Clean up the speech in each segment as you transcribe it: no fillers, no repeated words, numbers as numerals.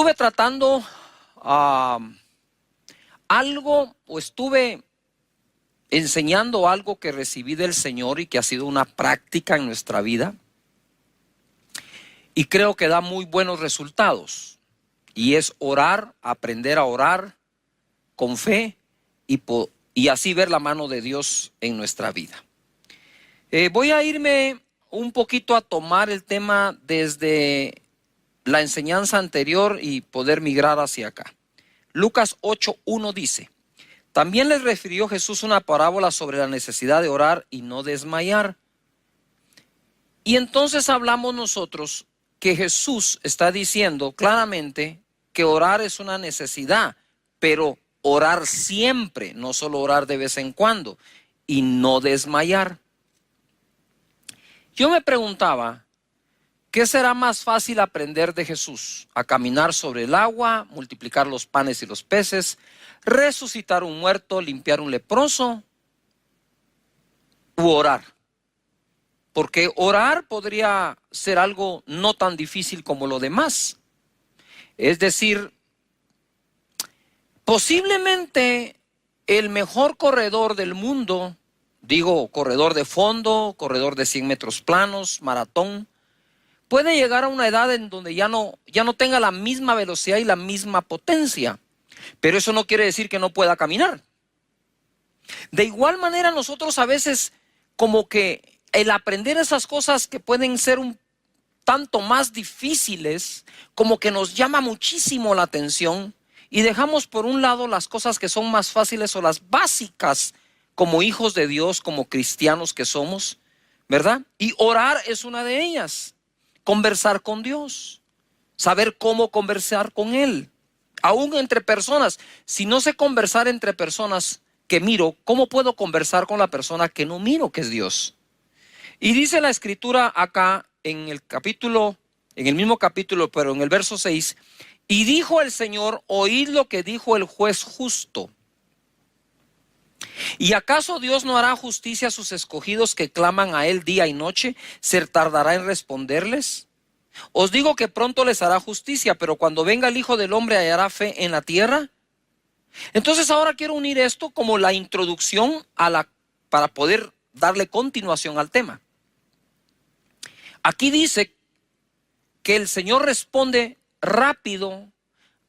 Estuve tratando algo, o estuve enseñando algo que recibí del Señor y que ha sido una práctica en nuestra vida, y creo que da muy buenos resultados, y es orar, aprender a orar con fe y así ver la mano de Dios en nuestra vida. Voy a irme un poquito a tomar el tema desde la enseñanza anterior y poder migrar hacia acá. Lucas 8:1 dice: también les refirió Jesús una parábola sobre la necesidad de orar y no desmayar. Y entonces hablamos nosotros que Jesús está diciendo claramente que orar es una necesidad, pero orar siempre, no solo orar de vez en cuando, y no desmayar. Yo me preguntaba, ¿qué será más fácil aprender de Jesús? ¿A caminar sobre el agua, multiplicar los panes y los peces, resucitar un muerto, limpiar un leproso, u orar? Porque orar podría ser algo no tan difícil como lo demás. Es decir, posiblemente el mejor corredor del mundo, digo corredor de fondo, corredor de 100 metros planos, maratón, puede llegar a una edad en donde ya no tenga la misma velocidad y la misma potencia. Pero eso no quiere decir que no pueda caminar. De igual manera, nosotros a veces, como que el aprender esas cosas que pueden ser un tanto más difíciles, como que nos llama muchísimo la atención y dejamos por un lado las cosas que son más fáciles o las básicas como hijos de Dios, como cristianos que somos, ¿verdad? Y orar es una de ellas. Conversar con Dios, saber cómo conversar con Él, aún entre personas. Si no sé conversar entre personas que miro, ¿cómo puedo conversar con la persona que no miro, que es Dios? Y dice la escritura acá en el mismo capítulo, pero en el verso 6, y dijo el Señor: oíd lo que dijo el juez justo. ¿Y acaso Dios no hará justicia a sus escogidos que claman a Él día y noche? ¿Se tardará en responderles? Os digo que pronto les hará justicia, pero cuando venga el Hijo del Hombre, ¿hallará fe en la tierra? Entonces ahora quiero unir esto como la introducción para poder darle continuación al tema. Aquí dice que el Señor responde rápido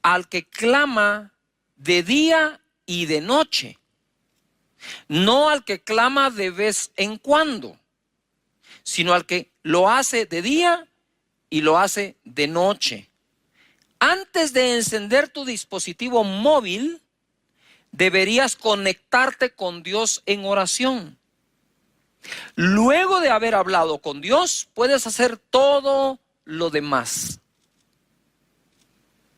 al que clama de día y de noche, no al que clama de vez en cuando, sino al que lo hace de día y lo hace de noche. Antes de encender tu dispositivo móvil, deberías conectarte con Dios en oración. Luego de haber hablado con Dios, puedes hacer todo lo demás.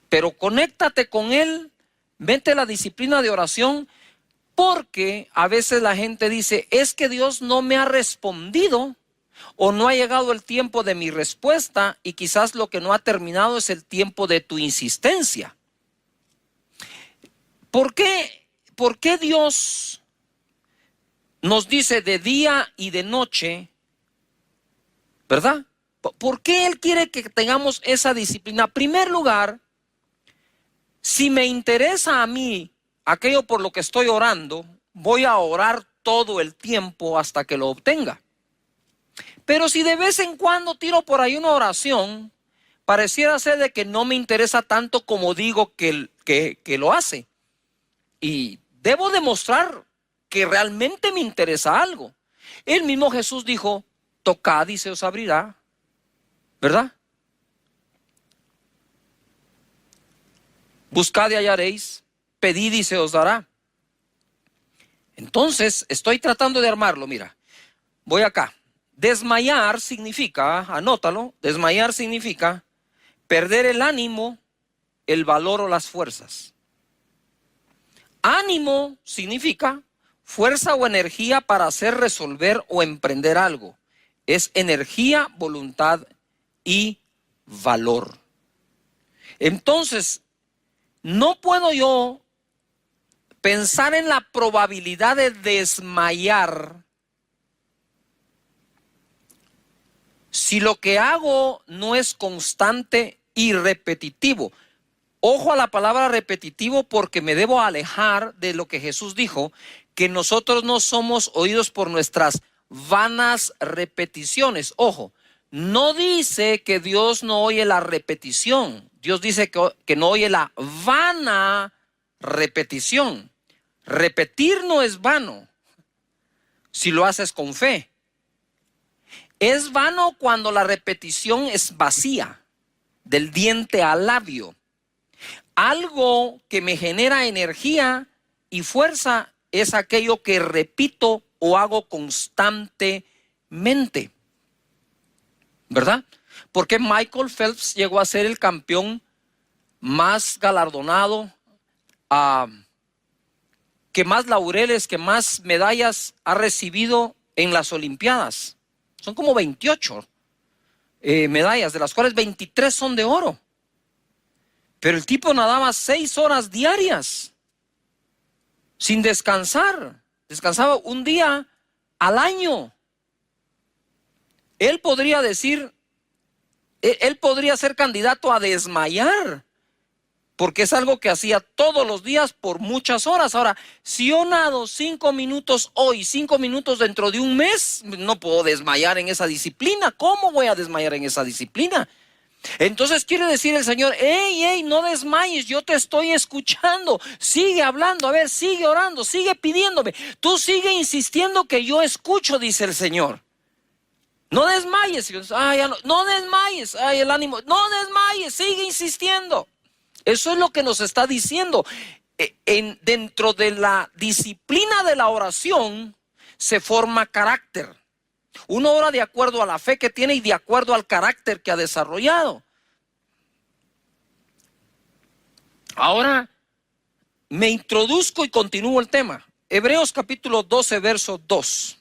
Pero conéctate con Él, vete a la disciplina de oración, porque a veces la gente dice: es que Dios no me ha respondido, o no ha llegado el tiempo de mi respuesta, y quizás lo que no ha terminado es el tiempo de tu insistencia. ¿Por qué Dios nos dice de día y de noche, verdad? ¿Por qué Él quiere que tengamos esa disciplina? En primer lugar, si me interesa a mí aquello por lo que estoy orando, voy a orar todo el tiempo hasta que lo obtenga. Pero si de vez en cuando tiro por ahí una oración, pareciera ser de que no me interesa tanto como digo que lo hace. Y debo demostrar que realmente me interesa algo. El mismo Jesús dijo: tocad y se os abrirá, ¿verdad? Buscad y hallaréis, pedid y se os dará. Entonces, estoy tratando de armarlo, mira. Voy acá. Desmayar significa, anótalo, desmayar significa perder el ánimo, el valor o las fuerzas. Ánimo significa fuerza o energía para hacer, resolver o emprender algo. Es energía, voluntad y valor. Entonces, no puedo yo pensar en la probabilidad de desmayar si lo que hago no es constante y repetitivo. Ojo a la palabra repetitivo, porque me debo alejar de lo que Jesús dijo, que nosotros no somos oídos por nuestras vanas repeticiones. Ojo, no dice que Dios no oye la repetición. Dios dice que no oye la vana repetición. Repetir no es vano si lo haces con fe. Es vano cuando la repetición es vacía, del diente al labio. Algo que me genera energía y fuerza es aquello que repito o hago constantemente, ¿verdad? Porque Michael Phelps llegó a ser el campeón más galardonado, que más laureles, que más medallas ha recibido en las Olimpiadas. Son como 28 medallas, de las cuales 23 son de oro. Pero el tipo nadaba 6 horas diarias, sin descansar. Descansaba un día al año. Él podría decir, él podría ser candidato a desmayar, porque es algo que hacía todos los días por muchas horas. Ahora, si yo nado 5 minutos hoy, 5 minutos dentro de un mes, no puedo desmayar en esa disciplina. ¿Cómo voy a desmayar en esa disciplina? Entonces quiere decir el Señor, hey, no desmayes, yo te estoy escuchando, sigue hablando, a ver, sigue orando, sigue pidiéndome, tú sigue insistiendo que yo escucho, dice el Señor. No desmayes, no desmayes, el ánimo, no desmayes, sigue insistiendo. Eso es lo que nos está diciendo. Dentro de la disciplina de la oración se forma carácter. Uno ora de acuerdo a la fe que tiene y de acuerdo al carácter que ha desarrollado. Ahora me introduzco y continúo el tema. Hebreos capítulo 12, verso 2.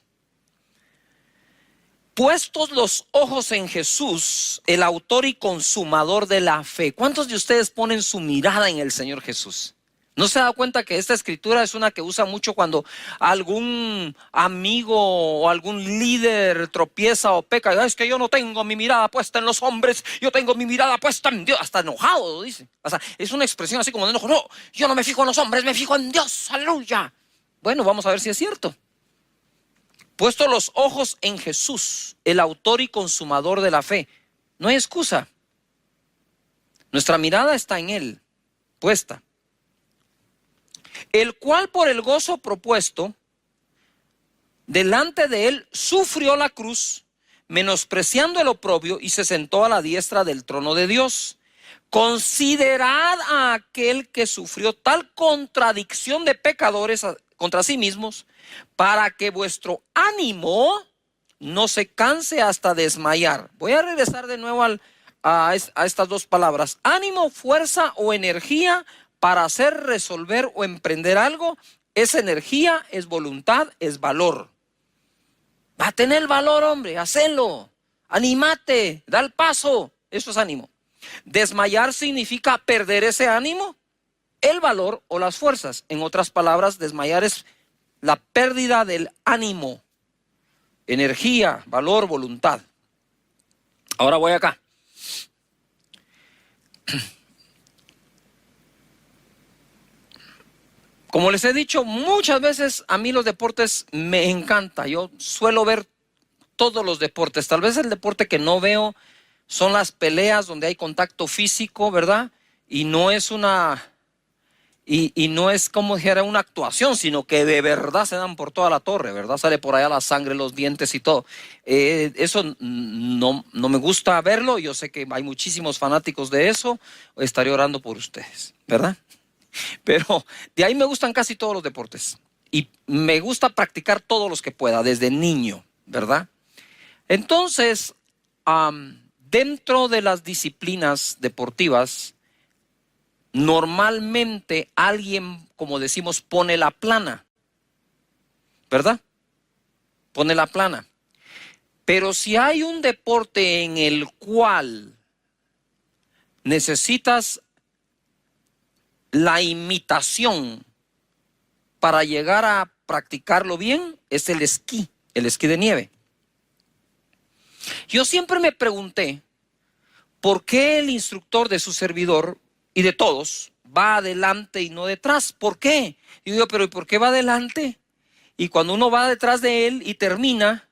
Puestos los ojos en Jesús, el autor y consumador de la fe. ¿Cuántos de ustedes ponen su mirada en el Señor Jesús? ¿No se da cuenta que esta escritura es una que usa mucho cuando algún amigo o algún líder tropieza o peca? Es que yo no tengo mi mirada puesta en los hombres, yo tengo mi mirada puesta en Dios. Hasta enojado lo dice. O sea, es una expresión así como de enojo. No, yo no me fijo en los hombres, me fijo en Dios. Aleluya. Bueno, vamos a ver si es cierto. Puesto los ojos en Jesús, el autor y consumador de la fe. No hay excusa. Nuestra mirada está en Él, puesta. El cual por el gozo propuesto, delante de Él, sufrió la cruz, menospreciando el oprobio, y se sentó a la diestra del trono de Dios. Considerad a aquel que sufrió tal contradicción de pecadores contra sí mismos, para que vuestro ánimo no se canse hasta desmayar. Voy a regresar de nuevo a estas dos palabras. Ánimo, fuerza o energía para hacer, resolver o emprender algo. Es energía, es voluntad, es valor. Va a tener valor, hombre, hacelo. Anímate, da el paso. Eso es ánimo. Desmayar significa perder ese ánimo, el valor o las fuerzas. En otras palabras, desmayar es la pérdida del ánimo, energía, valor, voluntad. Ahora voy acá. Como les he dicho muchas veces, a mí los deportes me encanta. Yo suelo ver todos los deportes. Tal vez el deporte que no veo son las peleas donde hay contacto físico, ¿verdad? Y no es no es como dijera una actuación, sino que de verdad se dan por toda la torre, ¿verdad? Sale por allá la sangre, los dientes y todo. Eso no me gusta verlo. Yo sé que hay muchísimos fanáticos de eso. Estaré orando por ustedes, ¿verdad? Pero de ahí me gustan casi todos los deportes. Y me gusta practicar todos los que pueda, desde niño, ¿verdad? Entonces, dentro de las disciplinas deportivas, normalmente alguien, como decimos, pone la plana, ¿verdad? Pone la plana. Pero si hay un deporte en el cual necesitas la imitación para llegar a practicarlo bien, es el esquí de nieve. Yo siempre me pregunté, ¿por qué el instructor de su servidor y de todos, va adelante y no detrás. ¿Por qué? Y digo, pero ¿y por qué va adelante? Y cuando uno va detrás de él y termina,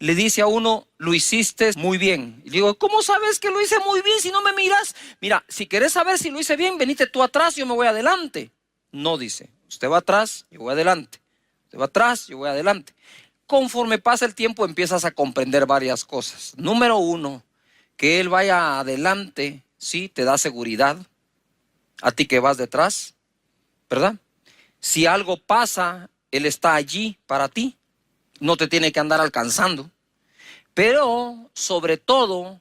le dice a uno, lo hiciste muy bien. Y digo, ¿cómo sabes que lo hice muy bien si no me miras? Mira, si querés saber si lo hice bien, venite tú atrás, yo me voy adelante. No, dice, usted va atrás, yo voy adelante. Usted va atrás, yo voy adelante. Conforme pasa el tiempo empiezas a comprender varias cosas. Número uno, que él vaya adelante, sí, te da seguridad. A ti que vas detrás, ¿verdad? Si algo pasa, él está allí para ti. No te tiene que andar alcanzando. Pero sobre todo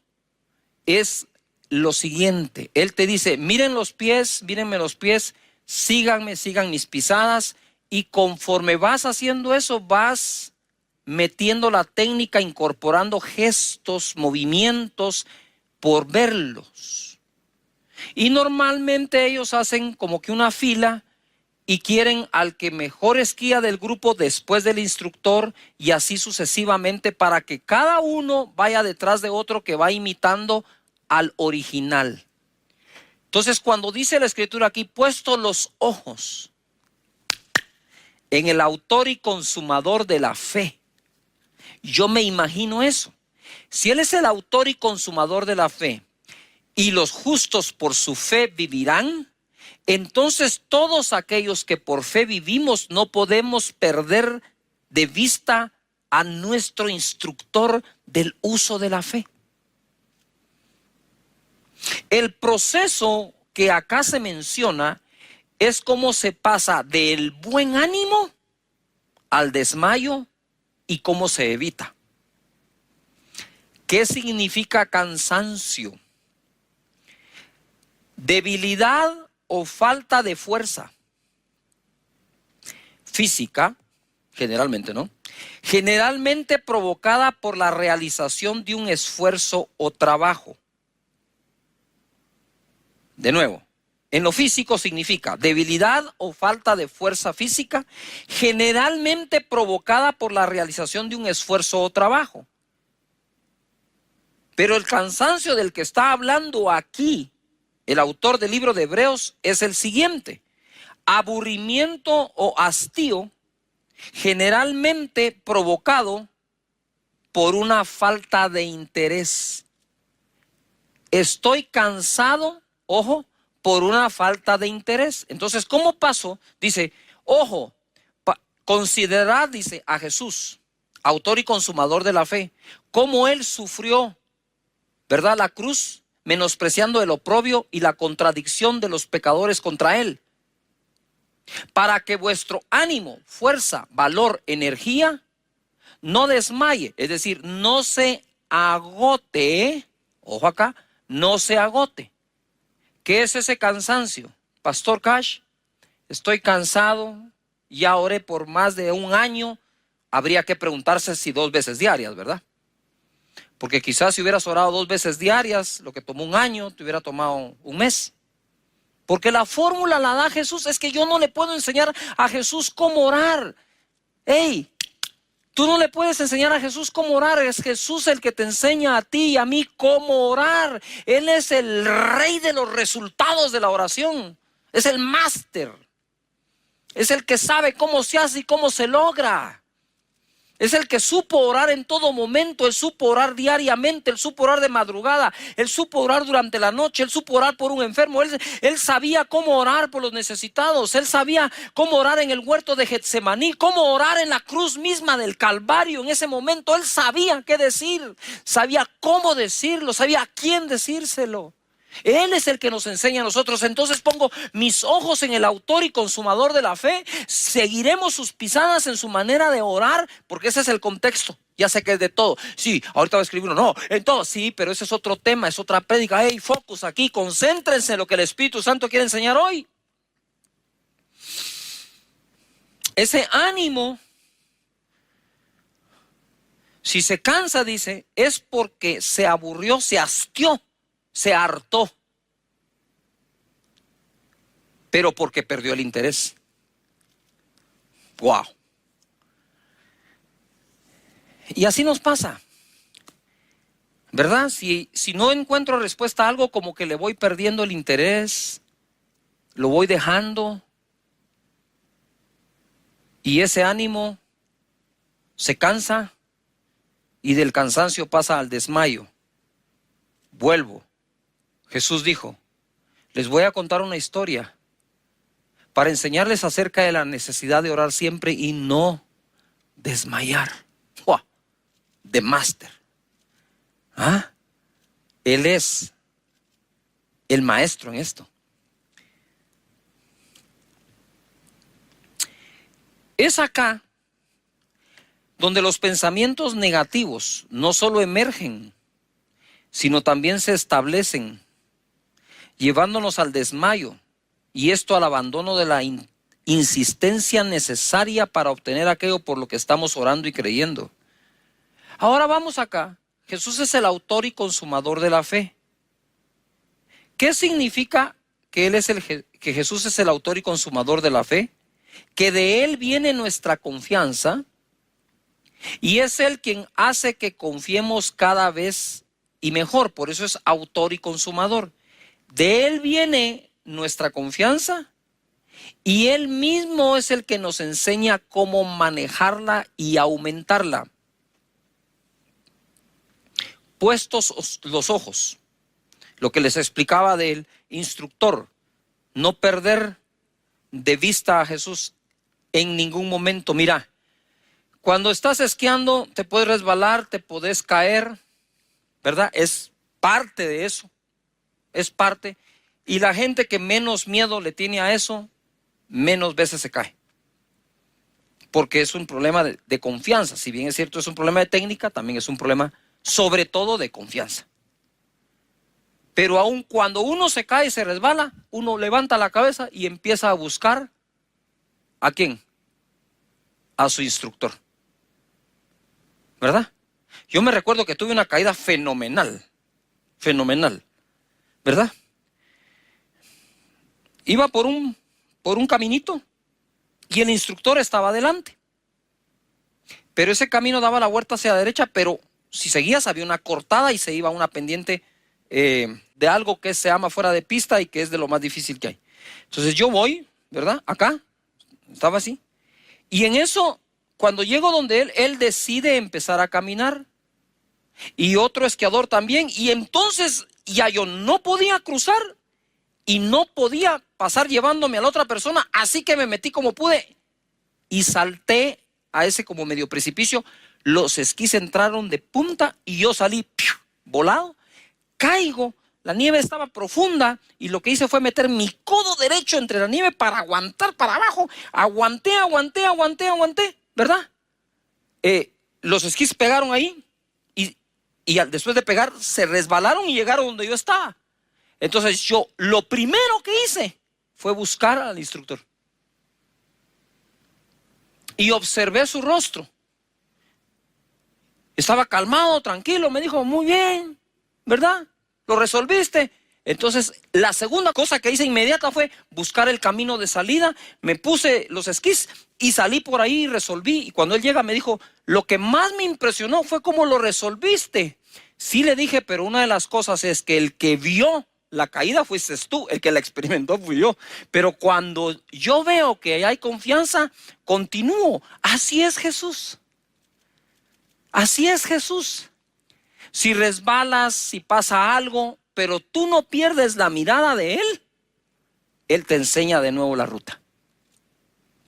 es lo siguiente. Él te dice, miren los pies, mírenme los pies, síganme, sigan mis pisadas. Y conforme vas haciendo eso, vas metiendo la técnica, incorporando gestos, movimientos, por verlos. Y normalmente ellos hacen como que una fila y quieren al que mejor esquía del grupo después del instructor y así sucesivamente para que cada uno vaya detrás de otro que va imitando al original. Entonces cuando dice la escritura aquí, puesto los ojos en el autor y consumador de la fe, yo me imagino eso. Si él es el autor y consumador de la fe y los justos por su fe vivirán, entonces todos aquellos que por fe vivimos no podemos perder de vista a nuestro instructor del uso de la fe. El proceso que acá se menciona es cómo se pasa del buen ánimo al desmayo y cómo se evita. ¿Qué significa cansancio? Debilidad o falta de fuerza física, generalmente, ¿no? Generalmente provocada por la realización de un esfuerzo o trabajo. De nuevo, en lo físico significa debilidad o falta de fuerza física, generalmente provocada por la realización de un esfuerzo o trabajo. Pero el cansancio del que está hablando aquí el autor del libro de Hebreos es el siguiente: aburrimiento o hastío generalmente provocado por una falta de interés. Estoy cansado, ojo, por una falta de interés. Entonces, ¿cómo pasó? Dice, ojo, considerad, dice, a Jesús, autor y consumador de la fe, cómo él sufrió, ¿verdad?, la cruz, menospreciando el oprobio y la contradicción de los pecadores contra él, para que vuestro ánimo, fuerza, valor, energía no desmaye, es decir, no se agote, ojo acá, no se agote. ¿Qué es ese cansancio? Pastor Cash, estoy cansado, ya oré por más de un año, habría que preguntarse si 2 veces diarias, ¿verdad? Porque quizás si hubieras orado 2 veces diarias, lo que tomó un año, te hubiera tomado un mes. Porque la fórmula la da Jesús. Es que yo no le puedo enseñar a Jesús cómo orar. Hey, tú no le puedes enseñar a Jesús cómo orar. Es Jesús el que te enseña a ti y a mí cómo orar. Él es el rey de los resultados de la oración. Es el máster. Es el que sabe cómo se hace y cómo se logra. Es el que supo orar en todo momento. Él supo orar diariamente, él supo orar de madrugada, él supo orar durante la noche, él supo orar por un enfermo, él sabía cómo orar por los necesitados, él sabía cómo orar en el huerto de Getsemaní, cómo orar en la cruz misma del Calvario. En ese momento él sabía qué decir, sabía cómo decirlo, sabía a quién decírselo. Él es el que nos enseña a nosotros. Entonces pongo mis ojos en el autor y consumador de la fe. Seguiremos sus pisadas en su manera de orar, porque ese es el contexto. Ya sé que es de todo. Sí, ahorita voy a escribir uno. No, en todo. Sí, pero ese es otro tema, es otra prédica. Hey, focus aquí, concéntrense en lo que el Espíritu Santo quiere enseñar hoy. Ese ánimo, si se cansa, dice, es porque se aburrió, se hastió, se hartó, pero porque perdió el interés. Wow. Y así nos pasa, ¿verdad? Si no encuentro respuesta a algo, como que le voy perdiendo el interés, lo voy dejando y ese ánimo se cansa y del cansancio pasa al desmayo. Vuelvo. Jesús dijo, les voy a contar una historia para enseñarles acerca de la necesidad de orar siempre y no desmayar. ¡Wow! The Master. ¿Ah? Él es el maestro en esto. Es acá donde los pensamientos negativos no solo emergen, sino también se establecen, llevándonos al desmayo, y esto al abandono de la insistencia necesaria para obtener aquello por lo que estamos orando y creyendo. Ahora vamos acá. Jesús es el autor y consumador de la fe. ¿Qué significa que que Jesús es el autor y consumador de la fe? Que de Él viene nuestra confianza y es Él quien hace que confiemos cada vez y mejor. Por eso es autor y consumador. De Él viene nuestra confianza y Él mismo es el que nos enseña cómo manejarla y aumentarla. Puestos los ojos, lo que les explicaba del instructor, no perder de vista a Jesús en ningún momento. Mira, cuando estás esquiando te puedes resbalar, te puedes caer, ¿verdad? Es parte de eso, es parte. Y la gente que menos miedo le tiene a eso, menos veces se cae. Porque es un problema de confianza. Si bien es cierto, es un problema de técnica, también es un problema sobre todo de confianza. Pero aun cuando uno se cae y se resbala, uno levanta la cabeza y empieza a buscar ¿a quién? A su instructor. ¿Verdad? Yo me recuerdo que tuve una caída fenomenal, ¿verdad? Iba por un caminito y el instructor estaba adelante. Pero ese camino daba la vuelta hacia la derecha, pero si seguías había una cortada y se iba a una pendiente de algo que se llama fuera de pista y que es de lo más difícil que hay. Entonces yo voy, ¿verdad? Acá, estaba así. Y en eso, cuando llego donde él decide empezar a caminar. Y otro esquiador también. Y entonces ya yo no podía cruzar y no podía pasar llevándome a la otra persona. Así que me metí como pude y salté a ese como medio precipicio. Los esquís entraron de punta y yo salí volado. Caigo, la nieve estaba profunda y lo que hice fue meter mi codo derecho entre la nieve para aguantar para abajo. Aguanté, ¿verdad? Los esquís pegaron ahí y después de pegar se resbalaron y llegaron donde yo estaba. Entonces yo lo primero que hice fue buscar al instructor y observé su rostro. Estaba calmado, tranquilo, me dijo, muy bien, ¿verdad? ¿Lo resolviste? Entonces, la segunda cosa que hice inmediata fue buscar el camino de salida, me puse los esquís y salí por ahí y resolví. Y cuando él llega me dijo, lo que más me impresionó fue cómo lo resolviste. Sí le dije, pero una de las cosas es que el que vio la caída fuiste tú, el que la experimentó fui yo. Pero cuando yo veo que hay confianza, continúo. Así es Jesús. Así es Jesús. Si resbalas, si pasa algo, pero tú no pierdes la mirada de Él, Él te enseña de nuevo la ruta.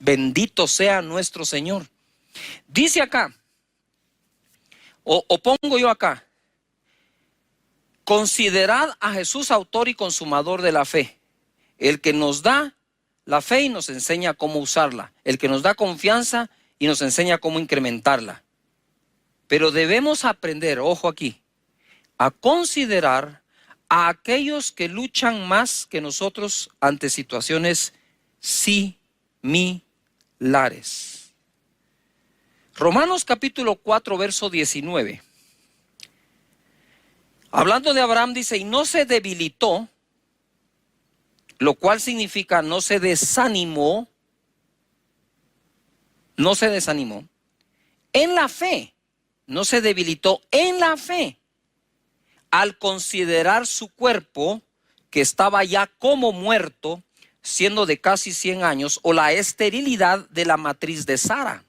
Bendito sea nuestro Señor. Dice acá, o pongo yo acá, considerad a Jesús autor y consumador de la fe, el que nos da la fe y nos enseña cómo usarla, el que nos da confianza y nos enseña cómo incrementarla. Pero debemos aprender, ojo aquí, a considerar a aquellos que luchan más que nosotros ante situaciones similares. Romanos capítulo 4, verso 19. Hablando de Abraham dice, y no se debilitó, lo cual significa no se desanimó, en la fe, no se debilitó en la fe, al considerar su cuerpo, que estaba ya como muerto, siendo de casi 100 años, o la esterilidad de la matriz de Sara.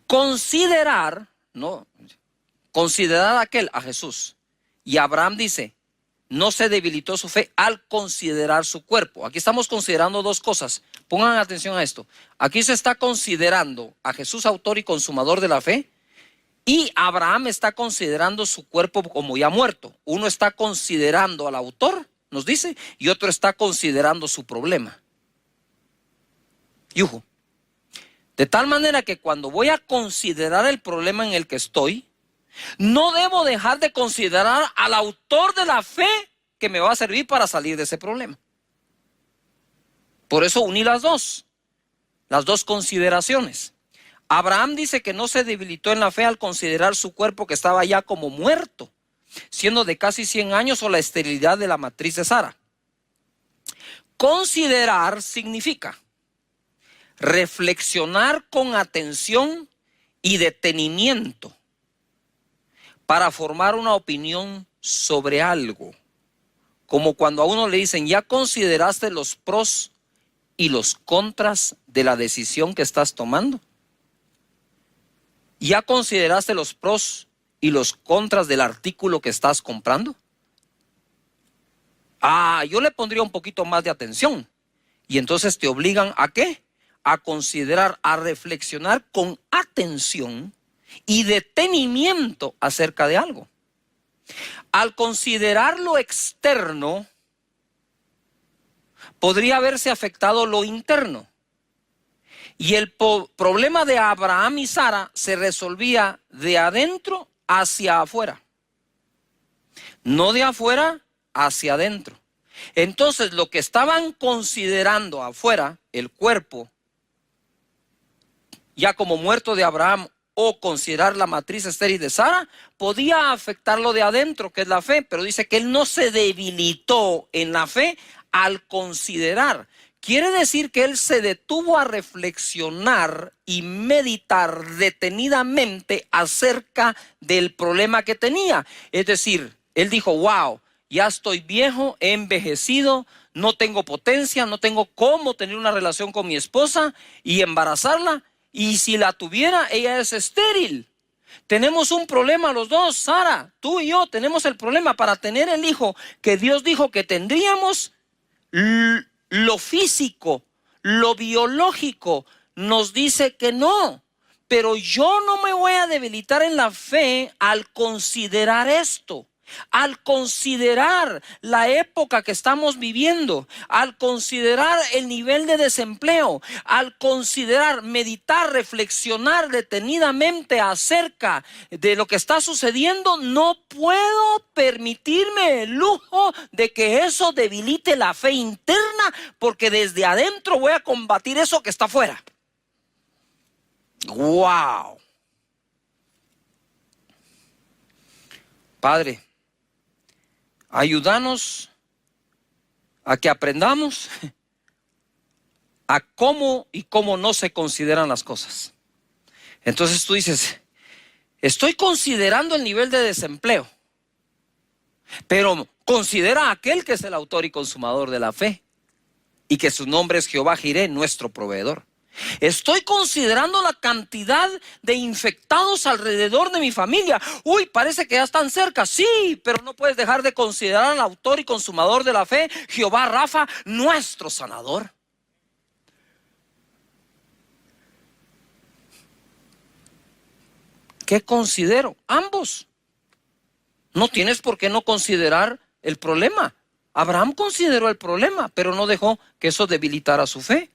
Considerar, ¿no? Considerar a Jesús. Y Abraham dice, no se debilitó su fe al considerar su cuerpo. Aquí estamos considerando dos cosas. Pongan atención a esto. Aquí se está considerando a Jesús, autor y consumador de la fe, y Abraham está considerando su cuerpo como ya muerto. Uno está considerando al autor, nos dice, y otro está considerando su problema. Yujo. De tal manera que cuando voy a considerar el problema en el que estoy, no debo dejar de considerar al autor de la fe que me va a servir para salir de ese problema. Por eso uní las dos consideraciones. Abraham dice que no se debilitó en la fe al considerar su cuerpo que estaba ya como muerto, siendo de casi 100 años, o la esterilidad de la matriz de Sara. Considerar significa reflexionar con atención y detenimiento para formar una opinión sobre algo. Como cuando a uno le dicen, ¿ya consideraste los pros y los contras de la decisión que estás tomando? ¿Ya consideraste los pros y los contras del artículo que estás comprando? Yo le pondría un poquito más de atención. Y entonces te obligan ¿a qué? A considerar, a reflexionar con atención y detenimiento acerca de algo. Al considerar lo externo, podría haberse afectado lo interno. Y el problema de Abraham y Sara se resolvía de adentro hacia afuera. No de afuera hacia adentro. Entonces lo que estaban considerando afuera, el cuerpo, ya como muerto de Abraham, o considerar la matriz estéril de Sara, podía afectar lo de adentro, que es la fe. Pero dice que él no se debilitó en la fe al considerar. Quiere decir que él se detuvo a reflexionar y meditar detenidamente acerca del problema que tenía. Es decir, él dijo, wow, ya estoy viejo, he envejecido, no tengo potencia, no tengo cómo tener una relación con mi esposa y embarazarla. Y si la tuviera, ella es estéril. Tenemos un problema los dos, Sara, tú y yo tenemos el problema para tener el hijo que Dios dijo que tendríamos. Lo físico, lo biológico nos dice que no, pero yo no me voy a debilitar en la fe al considerar esto, al considerar la época que estamos viviendo, al considerar el nivel de desempleo, al considerar, meditar, reflexionar detenidamente acerca de lo que está sucediendo. No puedo permitirme el lujo de que eso debilite la fe interna, porque desde adentro voy a combatir eso que está afuera. ¡Wow! Padre, ayúdanos a que aprendamos a cómo y cómo no se consideran las cosas. Entonces tú dices, estoy considerando el nivel de desempleo, pero considera a aquel que es el autor y consumador de la fe, y que su nombre es Jehová Jireh, nuestro proveedor. Estoy considerando la cantidad de infectados alrededor de mi familia. Uy, parece que ya están cerca. Sí, pero no puedes dejar de considerar al autor y consumador de la fe, Jehová Rafa, nuestro sanador. ¿Qué considero? Ambos. No tienes por qué no considerar el problema. Abraham consideró el problema, pero no dejó que eso debilitara su fe.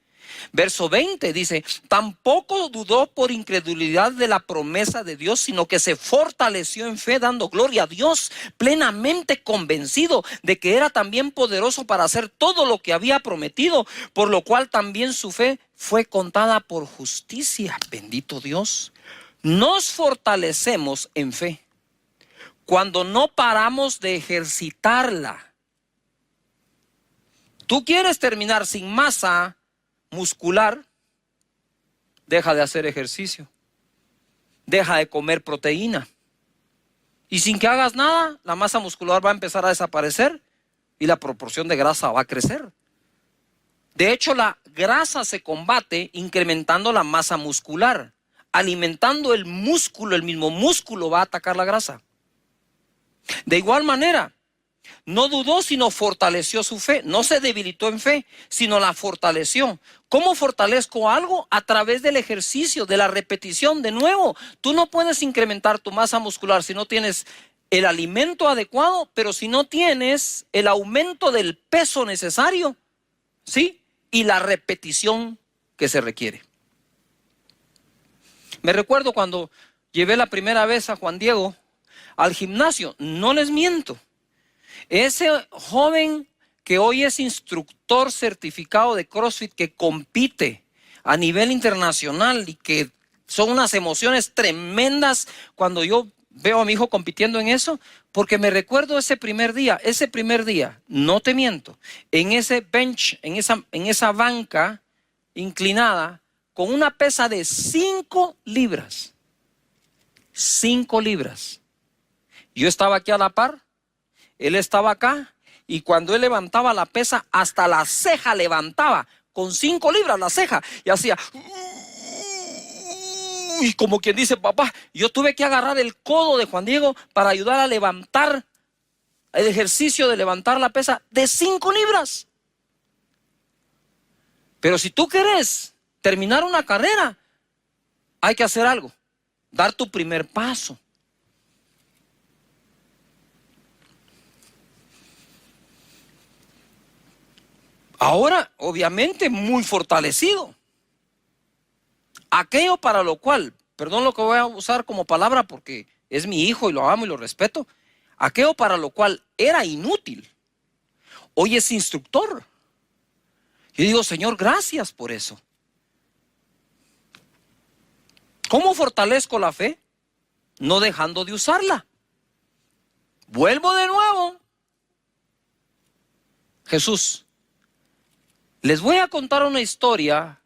Verso 20 dice, tampoco dudó por incredulidad de la promesa de Dios, sino que se fortaleció en fe, dando gloria a Dios, plenamente convencido de que era también poderoso para hacer todo lo que había prometido, por lo cual también su fe fue contada por justicia. Bendito Dios. Nos fortalecemos en fe cuando no paramos de ejercitarla. Tú quieres terminar sin masa muscular, deja de hacer ejercicio, deja de comer proteína, y sin que hagas nada, la masa muscular va a empezar a desaparecer y la proporción de grasa va a crecer. De hecho, la grasa se combate incrementando la masa muscular, alimentando el músculo. El mismo músculo va a atacar la grasa. De igual manera, no dudó, sino fortaleció su fe. No se debilitó en fe, sino la fortaleció. ¿Cómo fortalezco algo? A través del ejercicio, de la repetición. De nuevo, tú no puedes incrementar tu masa muscular si no tienes el alimento adecuado, pero si no tienes el aumento del peso necesario, ¿sí? Y la repetición que se requiere. Me recuerdo cuando llevé la primera vez a Juan Diego al gimnasio, no les miento. Ese joven que hoy es instructor certificado de CrossFit, que compite a nivel internacional y que son unas emociones tremendas cuando yo veo a mi hijo compitiendo en eso, porque me recuerdo ese primer día, no te miento, en ese bench, en esa banca inclinada, con una pesa de 5 libras. 5 libras. Yo estaba aquí a la par, él estaba acá, y cuando él levantaba la pesa, hasta la ceja levantaba, con 5 libras la ceja, y hacía, y como quien dice, papá, yo tuve que agarrar el codo de Juan Diego para ayudar a levantar el ejercicio de levantar la pesa de 5 libras. Pero si tú quieres terminar una carrera, hay que hacer algo, dar tu primer paso. Ahora, obviamente, muy fortalecido. Aquello para lo cual, perdón lo que voy a usar como palabra porque es mi hijo y lo amo y lo respeto, aquello para lo cual era inútil, hoy es instructor. Yo digo, Señor, gracias por eso. ¿Cómo fortalezco la fe? No dejando de usarla. Vuelvo de nuevo. Jesús, les voy a contar una historia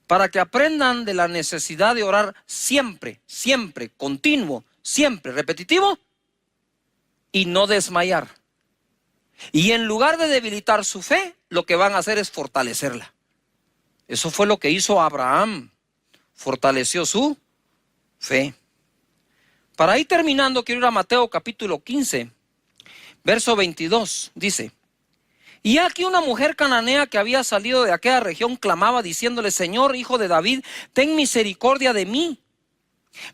para que aprendan de la necesidad de orar siempre, siempre, continuo, siempre, repetitivo, y no desmayar. Y en lugar de debilitar su fe, lo que van a hacer es fortalecerla. Eso fue lo que hizo Abraham, fortaleció su fe. Para ir terminando, quiero ir a Mateo capítulo 15, verso 22, dice: y aquí una mujer cananea que había salido de aquella región clamaba diciéndole: Señor, hijo de David, ten misericordia de mí.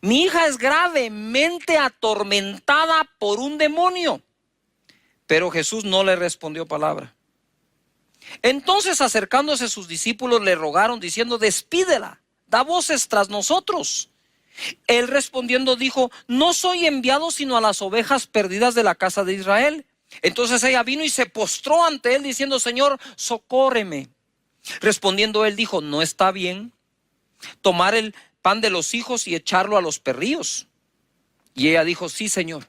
Mi hija es gravemente atormentada por un demonio. Pero Jesús no le respondió palabra. Entonces, acercándose sus discípulos, le rogaron diciendo: despídela, da voces tras nosotros. Él respondiendo dijo: no soy enviado sino a las ovejas perdidas de la casa de Israel. Entonces ella vino y se postró ante él diciendo: Señor, socórreme. Respondiendo él dijo: no está bien tomar el pan de los hijos y echarlo a los perrillos. Y ella dijo: sí, Señor.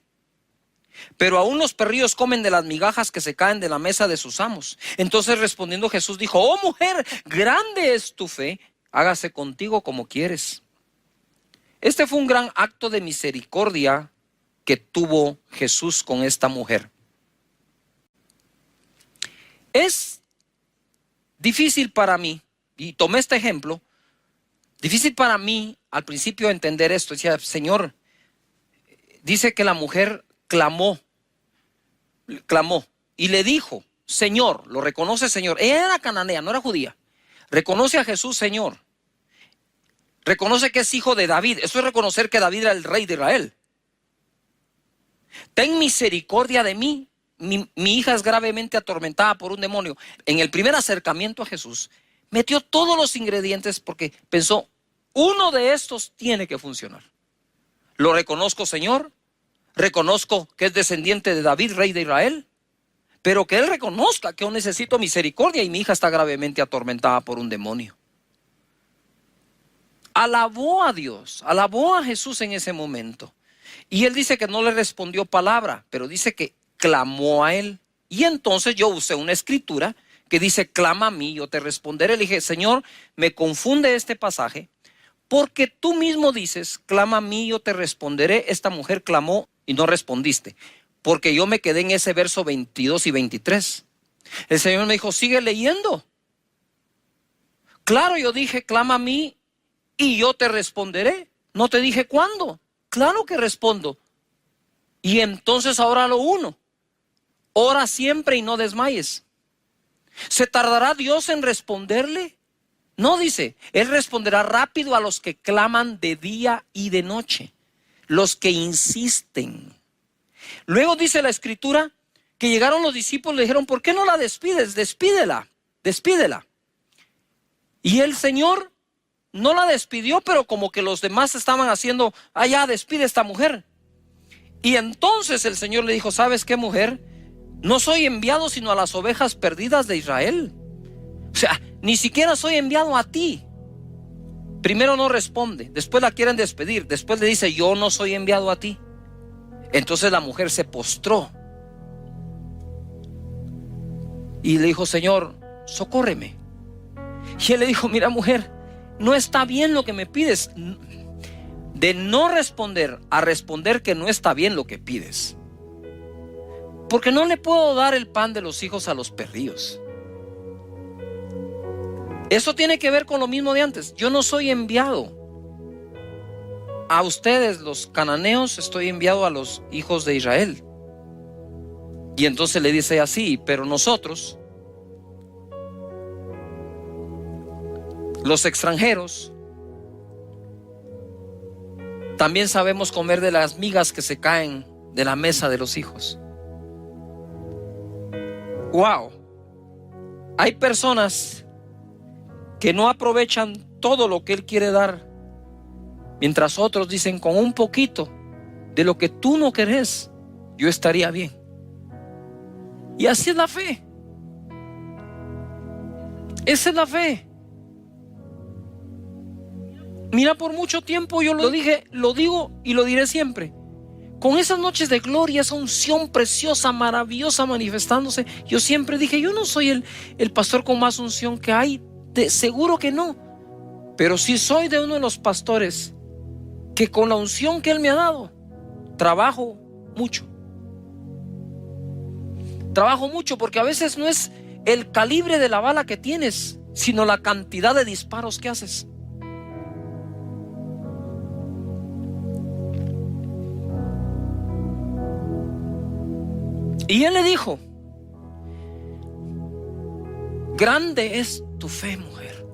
Pero aún los perrillos comen de las migajas que se caen de la mesa de sus amos. Entonces respondiendo Jesús dijo: oh mujer, grande es tu fe, hágase contigo como quieres. Este fue un gran acto de misericordia que tuvo Jesús con esta mujer. Es difícil para mí, y tomé este ejemplo, difícil para mí al principio entender esto. Decía: Señor, dice que la mujer clamó y le dijo: Señor, lo reconoce Señor. Ella era cananea, no era judía. Reconoce a Jesús Señor. Reconoce que es hijo de David. Eso es reconocer que David era el rey de Israel. Ten misericordia de mí. Mi hija es gravemente atormentada por un demonio. En el primer acercamiento a Jesús, metió todos los ingredientes porque pensó: uno de estos tiene que funcionar. Lo reconozco, Señor. Reconozco que es descendiente de David, rey de Israel. Pero que él reconozca que yo necesito misericordia y mi hija está gravemente atormentada por un demonio. Alabó a Dios, alabó a Jesús en ese momento. Y él dice que no le respondió palabra, pero dice que clamó a él. Y entonces yo usé una escritura que dice: clama a mí, yo te responderé. Le dije: Señor, me confunde este pasaje, porque tú mismo dices: clama a mí, yo te responderé. Esta mujer clamó y no respondiste, porque yo me quedé en ese verso 22 y 23. El Señor me dijo: sigue leyendo. Claro, yo dije, clama a mí y yo te responderé. No te dije cuándo. Claro que respondo. Y entonces ahora lo uno. Ora siempre y no desmayes. ¿Se tardará Dios en responderle? No, dice, Él responderá rápido a los que claman de día y de noche, los que insisten. Luego dice la Escritura que llegaron los discípulos y le dijeron, ¿por qué no la despides? Despídela, despídela. Y el Señor no la despidió, pero como que los demás estaban haciendo, ya, despide a esta mujer. Y entonces el Señor le dijo, ¿sabes qué, mujer? No soy enviado sino a las ovejas perdidas de Israel. O sea, ni siquiera soy enviado a ti. Primero no responde, después la quieren despedir, después le dice, yo no soy enviado a ti. Entonces la mujer se postró y le dijo, Señor, socórreme. Y él le dijo, mira, mujer, no está bien lo que me pides. De no responder a responder que no está bien lo que pides. Porque no le puedo dar el pan de los hijos a los perrillos. Eso tiene que ver con lo mismo de antes. Yo no soy enviado a ustedes, los cananeos, estoy enviado a los hijos de Israel. Y entonces le dice así, pero nosotros, los extranjeros, también sabemos comer de las migas que se caen de la mesa de los hijos. Wow. Hay personas que no aprovechan todo lo que Él quiere dar, mientras otros dicen, con un poquito de lo que tú no querés, yo estaría bien. Y así es la fe. Esa es la fe. Mira, por mucho tiempo yo lo dije, lo digo y lo diré siempre. Con esas noches de gloria, esa unción preciosa, maravillosa manifestándose, yo siempre dije, yo no soy el pastor con más unción que hay. Seguro que no. Pero sí soy de uno de los pastores que con la unción que Él me ha dado, trabajo mucho. Trabajo mucho porque a veces no es el calibre de la bala que tienes, sino la cantidad de disparos que haces. Y Él le dijo, grande es tu fe, mujer.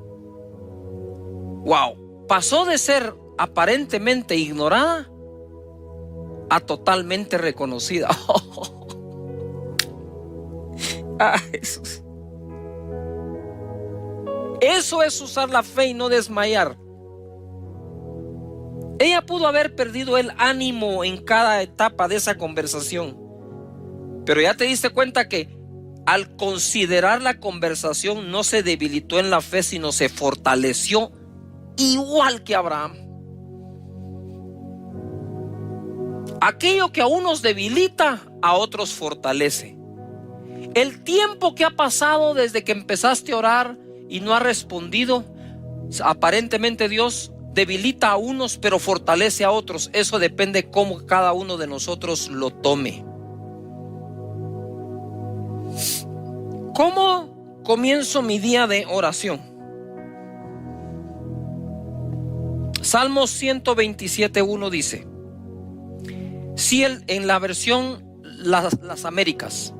Wow, pasó de ser aparentemente ignorada a totalmente reconocida. Jesús. Eso es usar la fe y no desmayar. Ella pudo haber perdido el ánimo en cada etapa de esa conversación, pero ya te diste cuenta que al considerar la conversación no se debilitó en la fe, sino se fortaleció igual que Abraham. Aquello que a unos debilita, a otros fortalece. El tiempo que ha pasado desde que empezaste a orar y no ha respondido, aparentemente Dios debilita a unos pero fortalece a otros. Eso depende cómo cada uno de nosotros lo tome. ¿Cómo comienzo mi día de oración? Salmos 127:1 dice, si en la versión las Américas,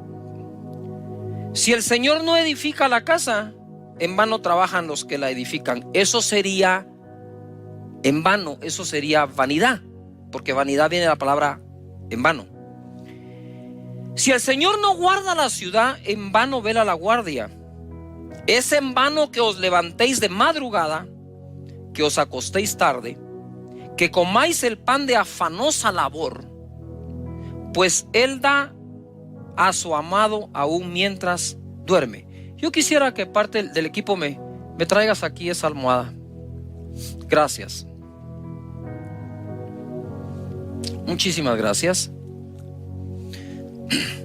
si el Señor no edifica la casa, en vano trabajan los que la edifican. Eso sería en vano, eso sería vanidad, porque vanidad viene de la palabra en vano. Si el Señor no guarda la ciudad, en vano vela la guardia. Es en vano que os levantéis de madrugada, que os acostéis tarde, que comáis el pan de afanosa labor, pues Él da a su amado aún mientras duerme. Yo quisiera que parte del equipo me traigas aquí esa almohada. Gracias. Muchísimas gracias.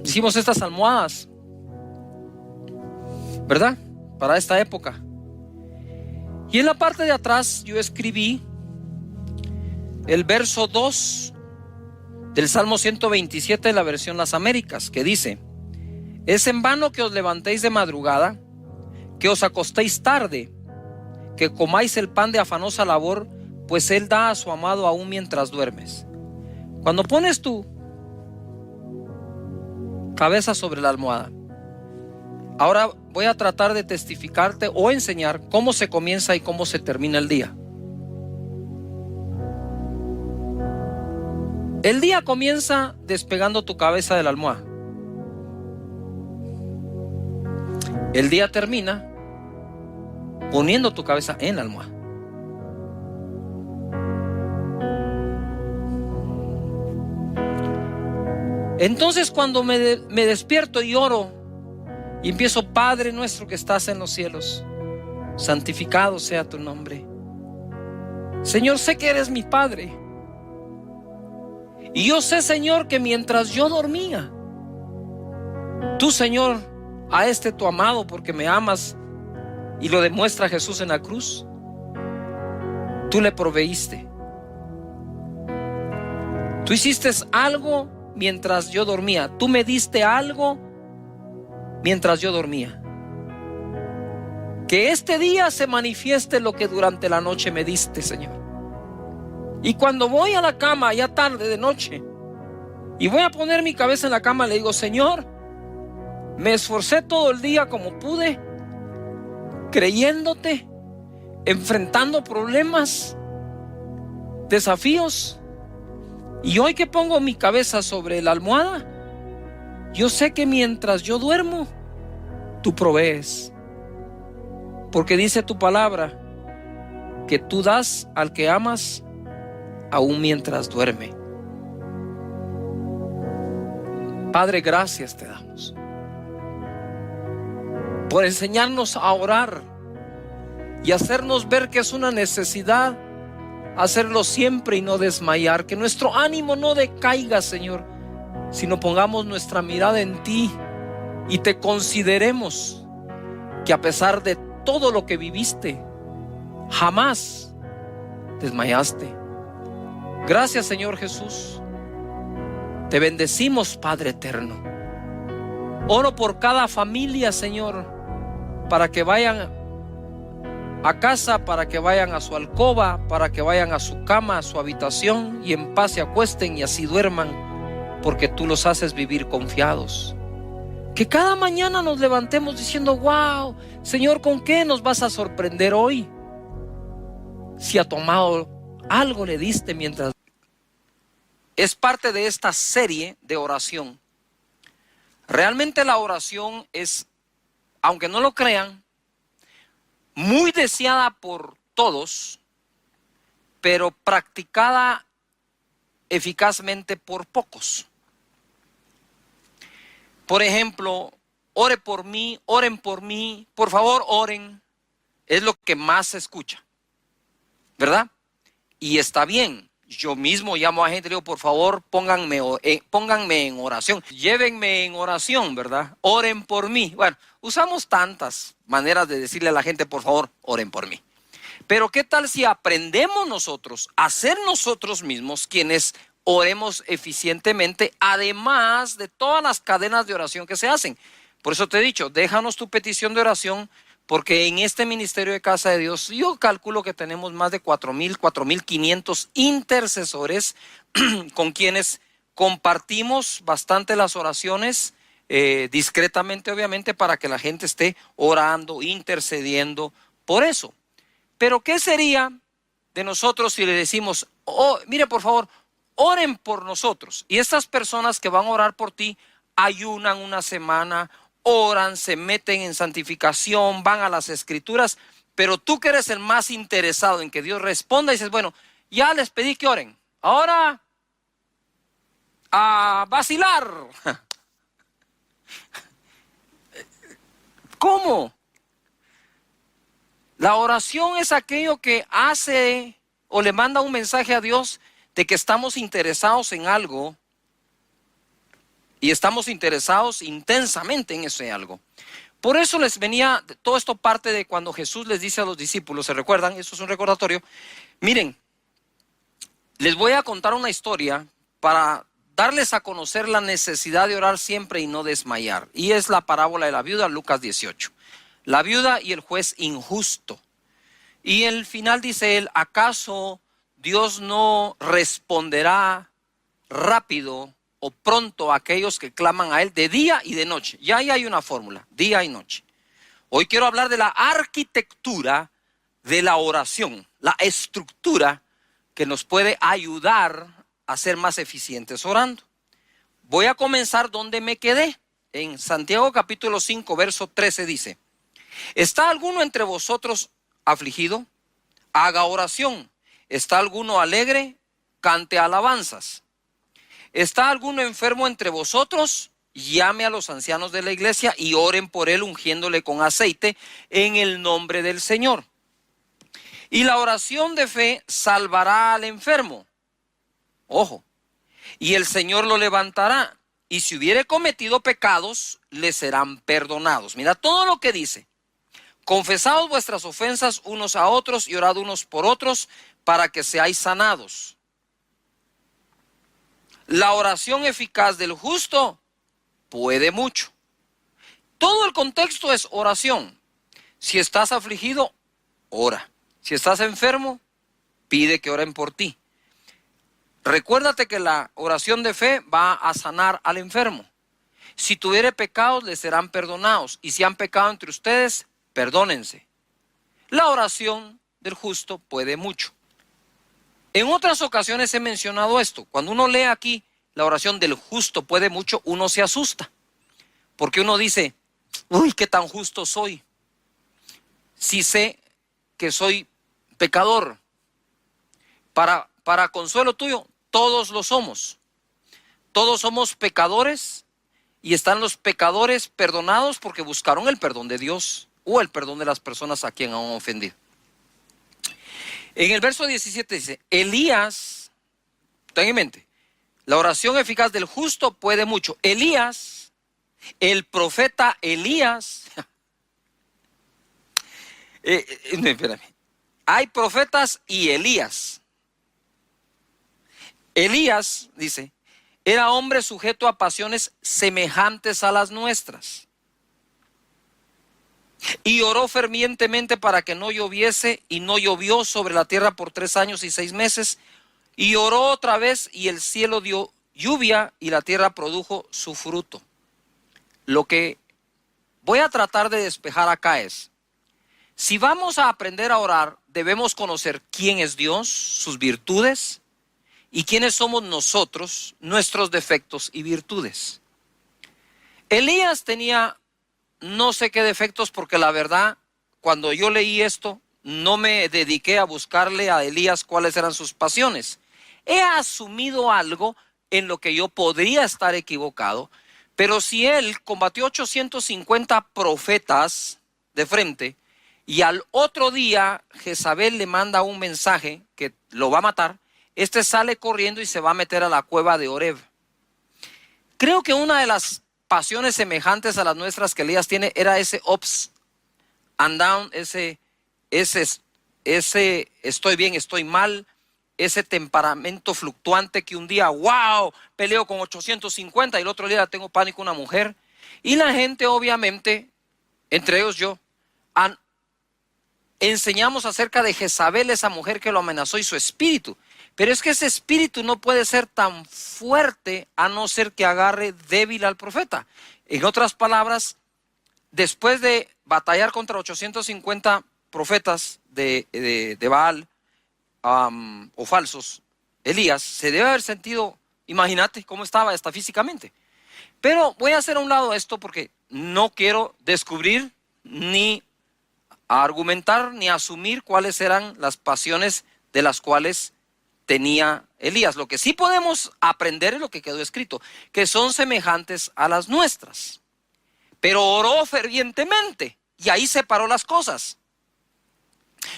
Hicimos estas almohadas, ¿verdad? Para esta época. Y en la parte de atrás yo escribí el verso 2 del Salmo 127 de la versión Las Américas, que dice: es en vano que os levantéis de madrugada, que os acostéis tarde, que comáis el pan de afanosa labor, pues Él da a su amado aún mientras duermes. Cuando pones tu cabeza sobre la almohada, ahora voy a tratar de testificarte o enseñar cómo se comienza y cómo se termina el día. El día comienza despegando tu cabeza de la almohada. El día termina poniendo tu cabeza en la almohada. Entonces cuando me despierto y oro y empiezo: Padre nuestro que estás en los cielos, santificado sea tu nombre. Señor, sé que eres mi Padre. Y yo sé, Señor, que mientras yo dormía, tú, Señor, a tu amado, porque me amas y lo demuestra Jesús en la cruz, tú le proveíste. Tú hiciste algo mientras yo dormía. Tú me diste algo mientras yo dormía. Que este día se manifieste lo que durante la noche me diste, Señor. Y cuando voy a la cama, ya tarde de noche, y voy a poner mi cabeza en la cama, le digo: Señor, me esforcé todo el día como pude, creyéndote, enfrentando problemas, desafíos. Y hoy que pongo mi cabeza sobre la almohada, yo sé que mientras yo duermo, tú provees. Porque dice tu palabra que tú das al que amas aún mientras duerme. Padre, gracias te damos por enseñarnos a orar y hacernos ver que es una necesidad hacerlo siempre y no desmayar. Que nuestro ánimo no decaiga, Señor, sino pongamos nuestra mirada en ti y te consideremos que a pesar de todo lo que viviste, jamás desmayaste. Gracias, Señor Jesús. Te bendecimos, Padre eterno. Oro por cada familia, Señor, para que vayan a casa, para que vayan a su alcoba, para que vayan a su cama, a su habitación, y en paz se acuesten y así duerman, porque tú los haces vivir confiados. Que cada mañana nos levantemos diciendo: wow, Señor, ¿con qué nos vas a sorprender hoy? Si a tu amado algo le diste mientras... Es parte de esta serie de oración. Realmente la oración es, aunque no lo crean, muy deseada por todos, pero practicada eficazmente por pocos. Por ejemplo, ore por mí, oren por mí, por favor oren. Es lo que más se escucha, ¿verdad? Y está bien. Yo mismo llamo a gente y digo: por favor, pónganme en oración, llévenme en oración, ¿verdad? Oren por mí. Bueno, usamos tantas maneras de decirle a la gente: por favor, oren por mí. Pero ¿qué tal si aprendemos nosotros a ser nosotros mismos quienes oremos eficientemente, además de todas las cadenas de oración que se hacen? Por eso te he dicho, déjanos tu petición de oración, porque en este ministerio de Casa de Dios yo calculo que tenemos más de 4,500 intercesores con quienes compartimos bastante las oraciones, discretamente obviamente, para que la gente esté orando, intercediendo por eso. Pero ¿qué sería de nosotros si le decimos: oh, mire, por favor, oren por nosotros? Y estas personas que van a orar por ti ayunan una semana, oran, se meten en santificación, van a las escrituras, pero tú que eres el más interesado en que Dios responda, dices: bueno, ya les pedí que oren, ahora a vacilar. ¿Cómo? La oración es aquello que hace o le manda un mensaje a Dios de que estamos interesados en algo. Y estamos interesados intensamente en ese algo. Por eso les venía, todo esto parte de cuando Jesús les dice a los discípulos, ¿se recuerdan? Eso es un recordatorio. Miren, les voy a contar una historia para darles a conocer la necesidad de orar siempre y no desmayar. Y es la parábola de la viuda, Lucas 18. La viuda y el juez injusto. Y el final dice él, ¿acaso Dios no responderá rápido o pronto a aquellos que claman a él de día y de noche? Ya ahí hay una fórmula, día y noche. Hoy quiero hablar de la arquitectura de la oración, la estructura que nos puede ayudar a ser más eficientes orando. Voy a comenzar donde me quedé. En Santiago capítulo 5, verso 13 dice, ¿está alguno entre vosotros afligido? Haga oración. ¿Está alguno alegre? Cante alabanzas. ¿Está alguno enfermo entre vosotros? Llame a los ancianos de la iglesia y oren por él ungiéndole con aceite en el nombre del Señor. Y la oración de fe salvará al enfermo. Ojo. Y el Señor lo levantará. Y si hubiere cometido pecados, le serán perdonados. Mira todo lo que dice. Confesaos vuestras ofensas unos a otros y orad unos por otros para que seáis sanados. La oración eficaz del justo puede mucho. Todo el contexto es oración. Si estás afligido, ora. Si estás enfermo, pide que oren por ti. Recuérdate que la oración de fe va a sanar al enfermo. Si tuviere pecados, les serán perdonados. Y si han pecado entre ustedes, perdónense. La oración del justo puede mucho. En otras ocasiones he mencionado esto. Cuando uno lee aquí, la oración del justo puede mucho, uno se asusta. Porque uno dice, uy, qué tan justo soy. Si sé que soy pecador. Para consuelo tuyo, todos lo somos. Todos somos pecadores y están los pecadores perdonados porque buscaron el perdón de Dios o el perdón de las personas a quien han ofendido. En el verso 17 dice, Elías, ten en mente, la oración eficaz del justo puede mucho. Elías, el profeta Elías, espérame, hay profetas y Elías. Elías, dice, era hombre sujeto a pasiones semejantes a las nuestras. Y oró fervientemente para que no lloviese, y no llovió sobre la tierra por 3 años y 6 meses. Y oró otra vez, y el cielo dio lluvia, y la tierra produjo su fruto. Lo que voy a tratar de despejar acá es, si vamos a aprender a orar, debemos conocer quién es Dios, sus virtudes, y quiénes somos nosotros, nuestros defectos y virtudes. Elías tenía no sé qué defectos, porque la verdad, cuando yo leí esto, no me dediqué a buscarle a Elías cuáles eran sus pasiones. He asumido algo en lo que yo podría estar equivocado, pero si él combatió 850 profetas de frente, y al otro día Jezabel le manda un mensaje que lo va a matar, este sale corriendo y se va a meter a la cueva de Oreb. Creo que una de las pasiones semejantes a las nuestras que Elías tiene era ese ups and down, ese estoy bien, estoy mal, ese temperamento fluctuante que un día, wow, peleo con 850 y el otro día tengo pánico a una mujer. Y la gente obviamente, entre ellos yo, enseñamos acerca de Jezabel, esa mujer que lo amenazó y su espíritu. Pero es que ese espíritu no puede ser tan fuerte a no ser que agarre débil al profeta. En otras palabras, después de batallar contra 850 profetas de Baal o falsos, Elías se debe haber sentido, imagínate cómo estaba hasta físicamente. Pero voy a hacer a un lado esto porque no quiero descubrir ni argumentar ni asumir cuáles eran las pasiones de las cuales tenía Elías. Lo que sí podemos aprender es lo que quedó escrito, que son semejantes a las nuestras. Pero oró fervientemente y ahí separó las cosas.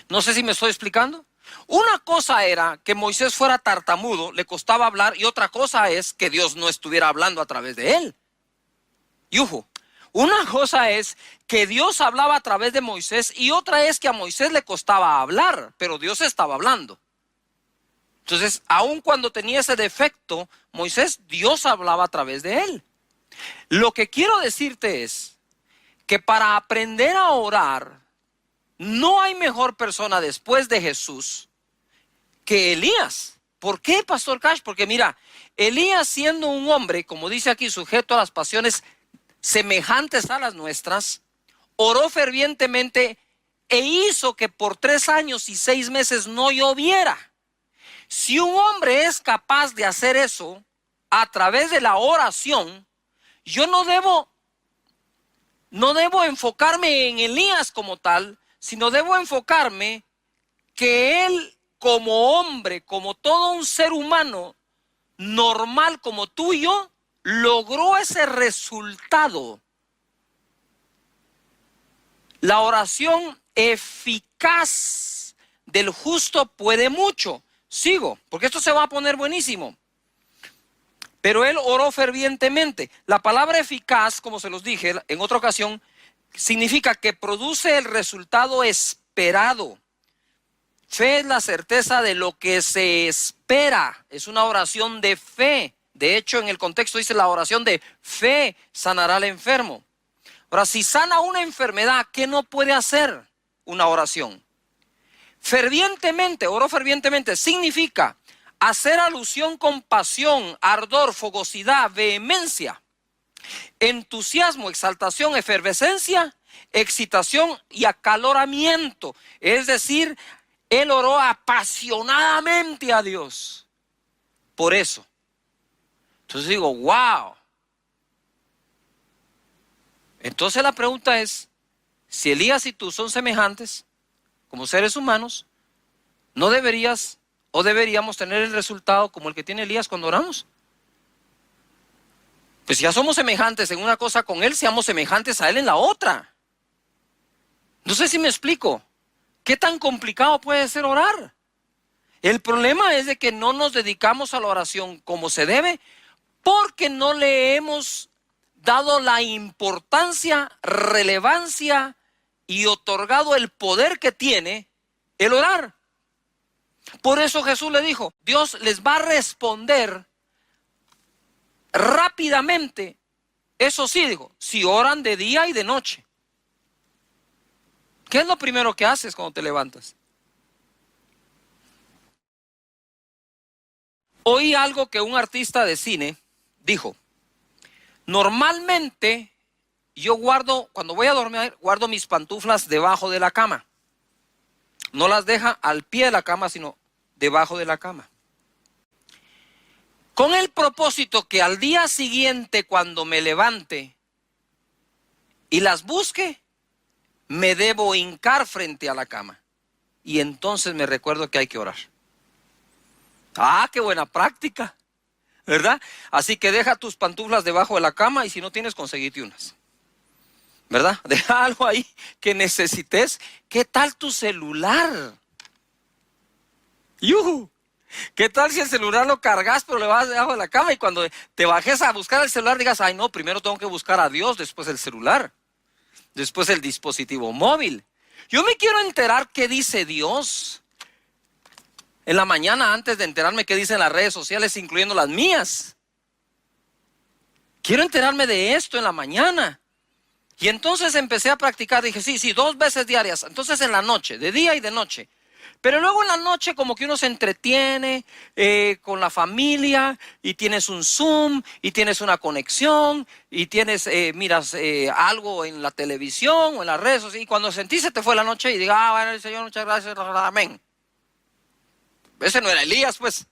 No sé si me estoy explicando. Una cosa era que Moisés fuera tartamudo, le costaba hablar, y otra cosa es que Dios no estuviera hablando a través de él. Yujo. Una cosa es que Dios hablaba a través de Moisés y otra es que a Moisés le costaba hablar, pero Dios estaba hablando. Entonces, aun cuando tenía ese defecto, Moisés, Dios hablaba a través de él. Lo que quiero decirte es que para aprender a orar, no hay mejor persona después de Jesús que Elías. ¿Por qué, Pastor Cash? Porque mira, Elías, siendo un hombre, como dice aquí, sujeto a las pasiones semejantes a las nuestras, oró fervientemente e hizo que por 3 años y 6 meses no lloviera. Si un hombre es capaz de hacer eso a través de la oración, yo no debo enfocarme en Elías como tal, sino debo enfocarme que él, como hombre, como todo un ser humano normal como tú y yo, logró ese resultado. La oración eficaz del justo puede mucho. Sigo, porque esto se va a poner buenísimo. Pero él oró fervientemente. La palabra eficaz, como se los dije en otra ocasión, significa que produce el resultado esperado. Fe es la certeza de lo que se espera. Es una oración de fe. De hecho, en el contexto dice la oración de fe sanará al enfermo. Ahora, si sana una enfermedad, ¿qué no puede hacer una oración? Fervientemente, oró fervientemente, significa hacer alusión con pasión, ardor, fogosidad, vehemencia, entusiasmo, exaltación, efervescencia, excitación y acaloramiento. Es decir, él oró apasionadamente a Dios. Por eso. Entonces digo, wow. Entonces la pregunta es, si Elías y tú son semejantes, como seres humanos, ¿no deberías o deberíamos tener el resultado como el que tiene Elías cuando oramos? Pues ya somos semejantes en una cosa con él, seamos semejantes a él en la otra. No sé si me explico. ¿Qué tan complicado puede ser orar? El problema es de que no nos dedicamos a la oración como se debe porque no le hemos dado la importancia, relevancia y otorgado el poder que tiene el orar. Por eso Jesús le dijo, Dios les va a responder rápidamente. Eso sí, dijo, si oran de día y de noche. ¿Qué es lo primero que haces cuando te levantas? Oí algo que un artista de cine dijo. Normalmente yo cuando voy a dormir, guardo mis pantuflas debajo de la cama. No las deja al pie de la cama, sino debajo de la cama. Con el propósito que al día siguiente, cuando me levante y las busque, me debo hincar frente a la cama. Y entonces me recuerdo que hay que orar. ¡Ah, qué buena práctica! ¿Verdad? Así que deja tus pantuflas debajo de la cama y si no tienes, conseguite unas. ¿Verdad? Deja algo ahí que necesites. ¿Qué tal tu celular? ¡Yuhu! ¿Qué tal si el celular lo cargas pero le vas debajo de la cama y cuando te bajes a buscar el celular digas, ay no, primero tengo que buscar a Dios, después el celular, después el dispositivo móvil? Yo me quiero enterar qué dice Dios en la mañana antes de enterarme qué dicen las redes sociales, incluyendo las mías. Quiero enterarme de esto en la mañana. Y entonces empecé a practicar, dije, sí, 2 veces diarias, entonces en la noche, de día y de noche. Pero luego en la noche como que uno se entretiene con la familia y tienes un Zoom y tienes una conexión y tienes, miras algo en la televisión o en las redes sociales y cuando sentís se te fue la noche y diga, bueno, el Señor, muchas gracias, amén. Ese no era Elías, pues.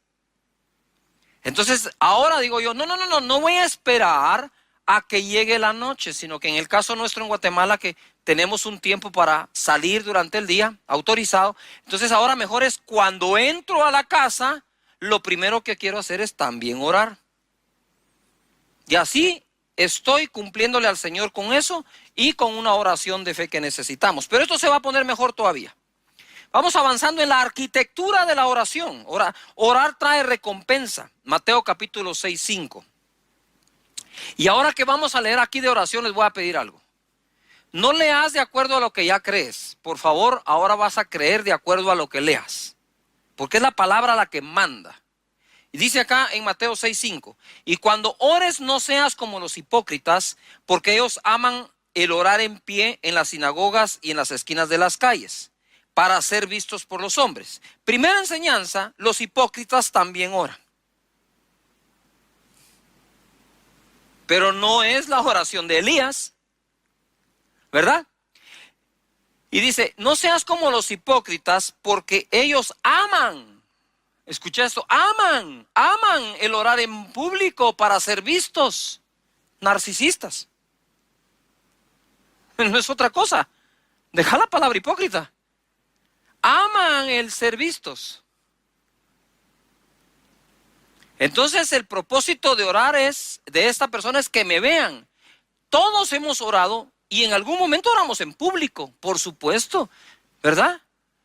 Entonces ahora digo yo, no voy a esperar a que llegue la noche, sino que en el caso nuestro en Guatemala que tenemos un tiempo para salir durante el día, autorizado. Entonces ahora mejor es cuando entro a la casa, lo primero que quiero hacer es también orar. Y así estoy cumpliéndole al Señor con eso y con una oración de fe que necesitamos. Pero esto se va a poner mejor todavía. Vamos avanzando en la arquitectura de la oración. Orar trae recompensa. Mateo capítulo 6, 5. Y ahora que vamos a leer aquí de oración les voy a pedir algo. No leas de acuerdo a lo que ya crees. Por favor, ahora vas a creer de acuerdo a lo que leas. Porque es la palabra la que manda. Y dice acá en Mateo 6:5. Y cuando ores no seas como los hipócritas, porque ellos aman el orar en pie en las sinagogas y en las esquinas de las calles, para ser vistos por los hombres. Primera enseñanza, los hipócritas también oran. Pero no es la oración de Elías, ¿verdad? Y dice, no seas como los hipócritas, porque ellos aman, escucha esto, aman el orar en público para ser vistos. Narcisistas. No es otra cosa. Deja la palabra hipócrita. Aman el ser vistos. Entonces el propósito de orar de esta persona es que me vean. Todos hemos orado y en algún momento oramos en público, por supuesto, ¿verdad?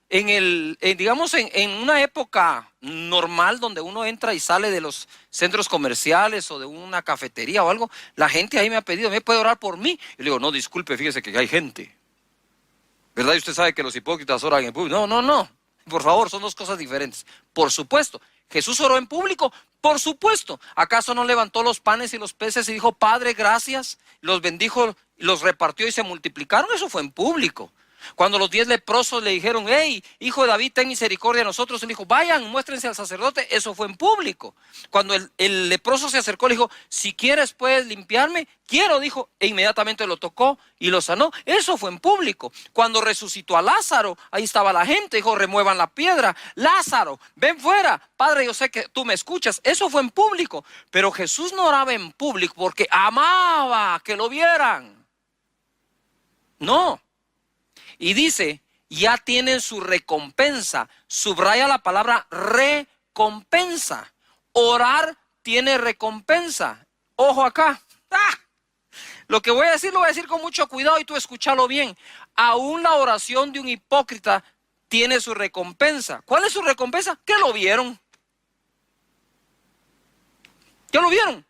Digamos en una época normal donde uno entra y sale de los centros comerciales o de una cafetería o algo, la gente ahí me ha pedido, ¿me puede orar por mí? Y le digo, no, disculpe, fíjese que hay gente, ¿verdad? Y usted sabe que los hipócritas oran en público. No, por favor, son dos cosas diferentes. Por supuesto, Jesús oró en público, por supuesto. ¿Acaso no levantó los panes y los peces y dijo, Padre, gracias? Los bendijo, los repartió y se multiplicaron. Eso fue en público. Cuando los 10 leprosos le dijeron, hey, hijo de David, ten misericordia de nosotros, él dijo, vayan, muéstrense al sacerdote. Eso fue en público. Cuando el leproso se acercó, le dijo, si quieres puedes limpiarme. Quiero, dijo, e inmediatamente lo tocó y lo sanó. Eso fue en público. Cuando resucitó a Lázaro, ahí estaba la gente, dijo, remuevan la piedra. Lázaro, ven fuera. Padre, yo sé que tú me escuchas. Eso fue en público. Pero Jesús no oraba en público porque amaba que lo vieran. No. Y dice, ya tienen su recompensa. Subraya la palabra recompensa. Orar tiene recompensa. Ojo acá. ¡Ah! Lo que voy a decir lo voy a decir con mucho cuidado y tú escúchalo bien. Aún la oración de un hipócrita tiene su recompensa. ¿Cuál es su recompensa? Que lo vieron. ¿Ya lo vieron?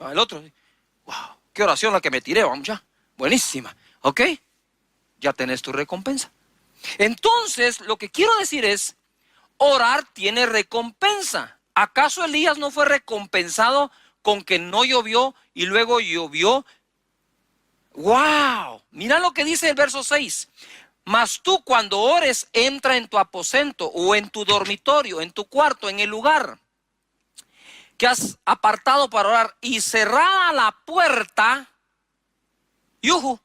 El otro. Wow, qué oración la que me tiré, vamos ya. Buenísima. ¿Ok? Ya tenés tu recompensa. Entonces, lo que quiero decir es, orar tiene recompensa. ¿Acaso Elías no fue recompensado con que no llovió y luego llovió? ¡Wow! Mira lo que dice el verso 6. Mas tú cuando ores, entra en tu aposento o en tu dormitorio, en tu cuarto, en el lugar que has apartado para orar y cerrada la puerta, ¡yujú!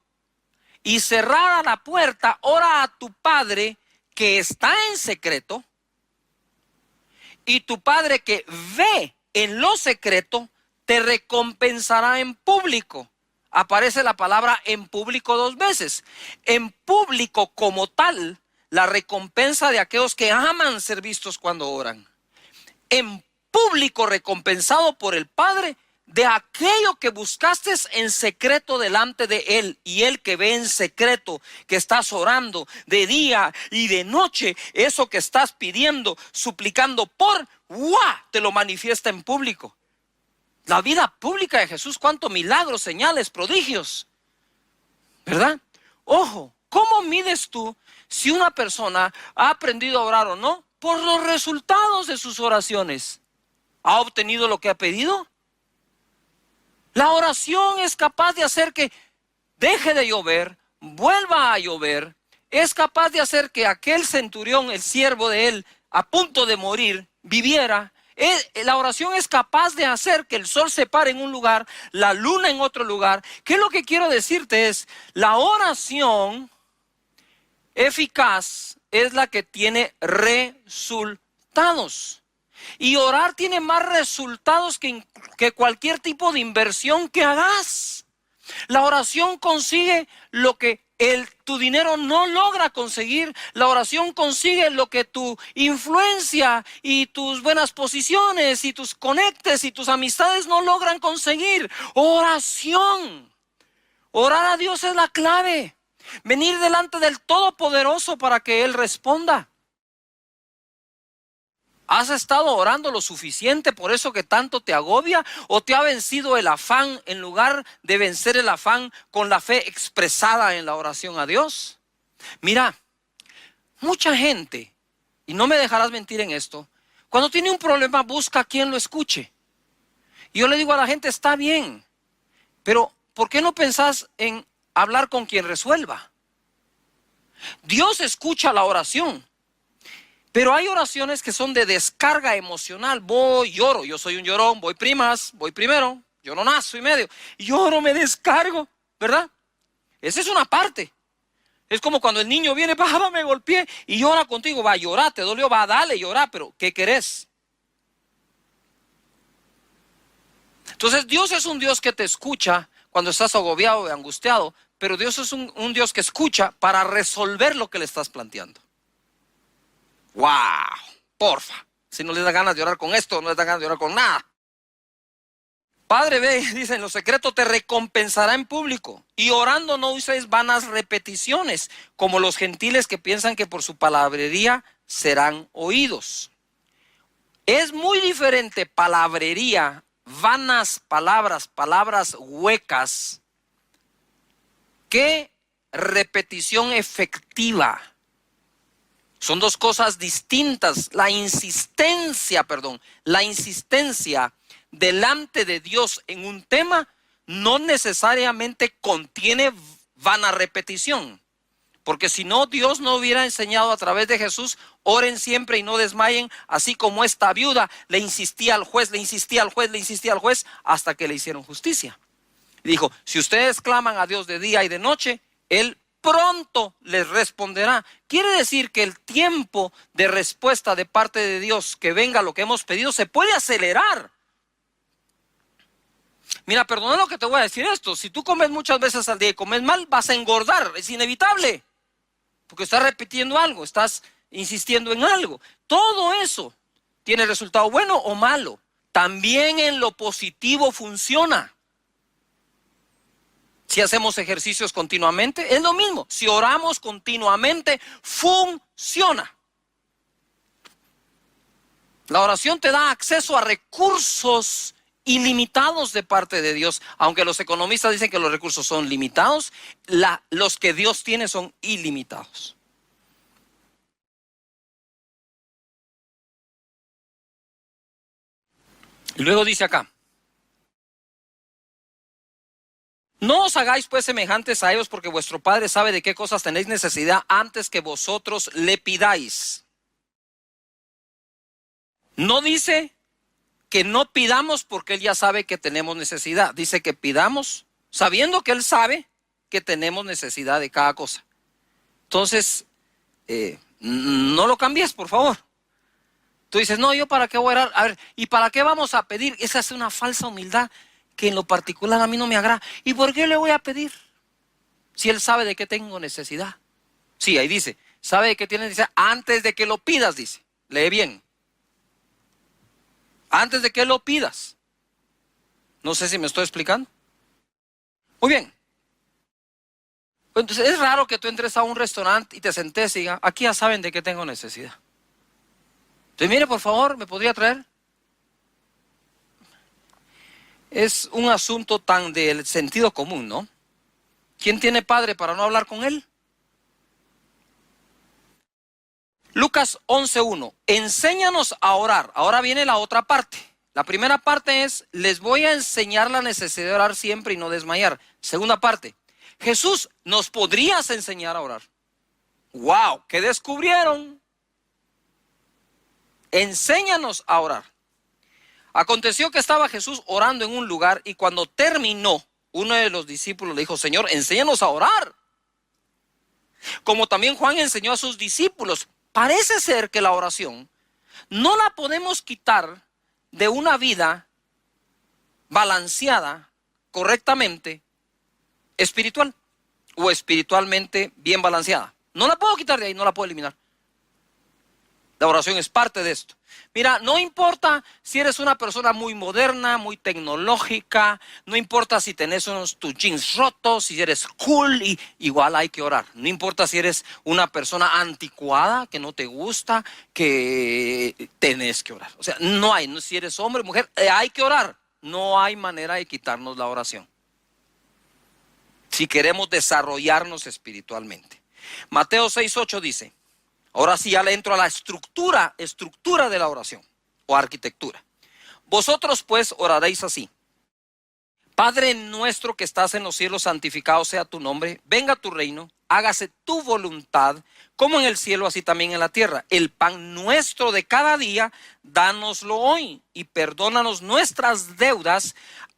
Y cerrada la puerta, ora a tu Padre que está en secreto, y tu Padre que ve en lo secreto, te recompensará en público. Aparece la palabra en público 2 veces. En público como tal, la recompensa de aquellos que aman ser vistos cuando oran. En público recompensado por el Padre de aquello que buscaste en secreto delante de Él, y Él que ve en secreto, que estás orando de día y de noche, eso que estás pidiendo, suplicando te lo manifiesta en público. La vida pública de Jesús, cuántos milagros, señales, prodigios, ¿verdad? Ojo, ¿cómo mides tú si una persona ha aprendido a orar o no? Por los resultados de sus oraciones. ¿Ha obtenido lo que ha pedido? La oración es capaz de hacer que deje de llover, vuelva a llover. Es capaz de hacer que aquel centurión, el siervo de él, a punto de morir, viviera. La oración es capaz de hacer que el sol se pare en un lugar, la luna en otro lugar. ¿Qué es lo que quiero decirte? Es la oración eficaz es la que tiene resultados. Y orar tiene más resultados que cualquier tipo de inversión que hagas. La oración consigue lo que tu dinero no logra conseguir. La oración consigue lo que tu influencia y tus buenas posiciones y tus conectes y tus amistades no logran conseguir. Oración. Orar a Dios es la clave. Venir delante del Todopoderoso para que Él responda. ¿Has estado orando lo suficiente por eso que tanto te agobia? ¿O te ha vencido el afán en lugar de vencer el afán con la fe expresada en la oración a Dios? Mira, mucha gente, y no me dejarás mentir en esto, cuando tiene un problema busca a quien lo escuche. Y yo le digo a la gente, está bien, pero ¿por qué no pensás en hablar con quien resuelva. Dios escucha la oración, pero hay oraciones que son de descarga emocional. Voy, lloro, yo soy un llorón, voy primas, voy primero, yo no nazo y medio. Lloro, me descargo, ¿verdad? Esa es una parte. Es como cuando el niño viene, papá, me golpeé y llora contigo. Va a llorar, te dolió, va a darle, llorar, pero ¿qué querés? Entonces Dios es un Dios que te escucha cuando estás agobiado y angustiado, pero Dios es un Dios que escucha para resolver lo que le estás planteando. ¡Wow! Porfa. Si no les da ganas de orar con esto, no les da ganas de orar con nada. Padre, ve, dice, en lo secreto te recompensará en público. Y orando no uséis vanas repeticiones, como los gentiles que piensan que por su palabrería serán oídos. Es muy diferente palabrería, vanas palabras, palabras huecas, que repetición efectiva. Son dos cosas distintas. La insistencia delante de Dios en un tema no necesariamente contiene vana repetición. Porque si no, Dios no hubiera enseñado a través de Jesús, oren siempre y no desmayen, así como esta viuda le insistía al juez, le insistía al juez, le insistía al juez, hasta que le hicieron justicia. Y dijo, si ustedes claman a Dios de día y de noche, Él pronto les responderá. Quiere decir que el tiempo de respuesta de parte de Dios, que venga lo que hemos pedido, se puede acelerar. Mira, perdona lo que te voy a decir esto. Si tú comes muchas veces al día y comes mal, vas a engordar. Es inevitable. Porque estás repitiendo algo, estás insistiendo en algo. Todo eso tiene resultado bueno o malo. También en lo positivo funciona. Si hacemos ejercicios continuamente, es lo mismo. Si oramos continuamente, funciona. La oración te da acceso a recursos ilimitados de parte de Dios. Aunque los economistas dicen que los recursos son limitados, los que Dios tiene son ilimitados. Y luego dice acá, no os hagáis pues semejantes a ellos, porque vuestro Padre sabe de qué cosas tenéis necesidad antes que vosotros le pidáis. No dice que no pidamos porque Él ya sabe que tenemos necesidad. Dice que pidamos sabiendo que Él sabe que tenemos necesidad de cada cosa. Entonces, no lo cambies, por favor. Tú dices, no, ¿yo para qué voy a orar? A ver, ¿y para qué vamos a pedir? Esa es una falsa humildad que en lo particular a mí no me agrada. ¿Y por qué le voy a pedir? Si Él sabe de qué tengo necesidad. Sí, ahí dice, sabe de qué tienes necesidad antes de que lo pidas, dice. Lee bien. Antes de que lo pidas. No sé si me estoy explicando. Muy bien. Entonces es raro que tú entres a un restaurante y te sentes y digas, aquí ya saben de qué tengo necesidad. Entonces mire, por favor, ¿me podría traer? Es un asunto tan del sentido común, ¿no? ¿Quién tiene padre para no hablar con él? Lucas 11:1. Enséñanos a orar. Ahora viene la otra parte. La primera parte es, les voy a enseñar la necesidad de orar siempre y no desmayar. Segunda parte, Jesús, ¿nos podrías enseñar a orar? ¡Wow! ¿Qué descubrieron? Enséñanos a orar. Aconteció que estaba Jesús orando en un lugar y cuando terminó, uno de los discípulos le dijo, Señor, enséñanos a orar. Como también Juan enseñó a sus discípulos. Parece ser que la oración no la podemos quitar de una vida balanceada correctamente espiritual o espiritualmente bien balanceada. No la puedo quitar de ahí, no la puedo eliminar. La oración es parte de esto. Mira, no importa si eres una persona muy moderna, muy tecnológica, no importa si tenés tus jeans rotos, si eres cool, igual hay que orar. No importa si eres una persona anticuada, que no te gusta, que tenés que orar. O sea, si eres hombre o mujer, hay que orar. No hay manera de quitarnos la oración. Si queremos desarrollarnos espiritualmente. Mateo 6:8 dice, ahora sí ya le entro a la estructura de la oración o arquitectura. Vosotros pues oraréis así. Padre nuestro que estás en los cielos, santificado sea tu nombre, venga tu reino, hágase tu voluntad, como en el cielo, así también en la tierra. El pan nuestro de cada día, dánoslo hoy, y perdónanos nuestras deudas,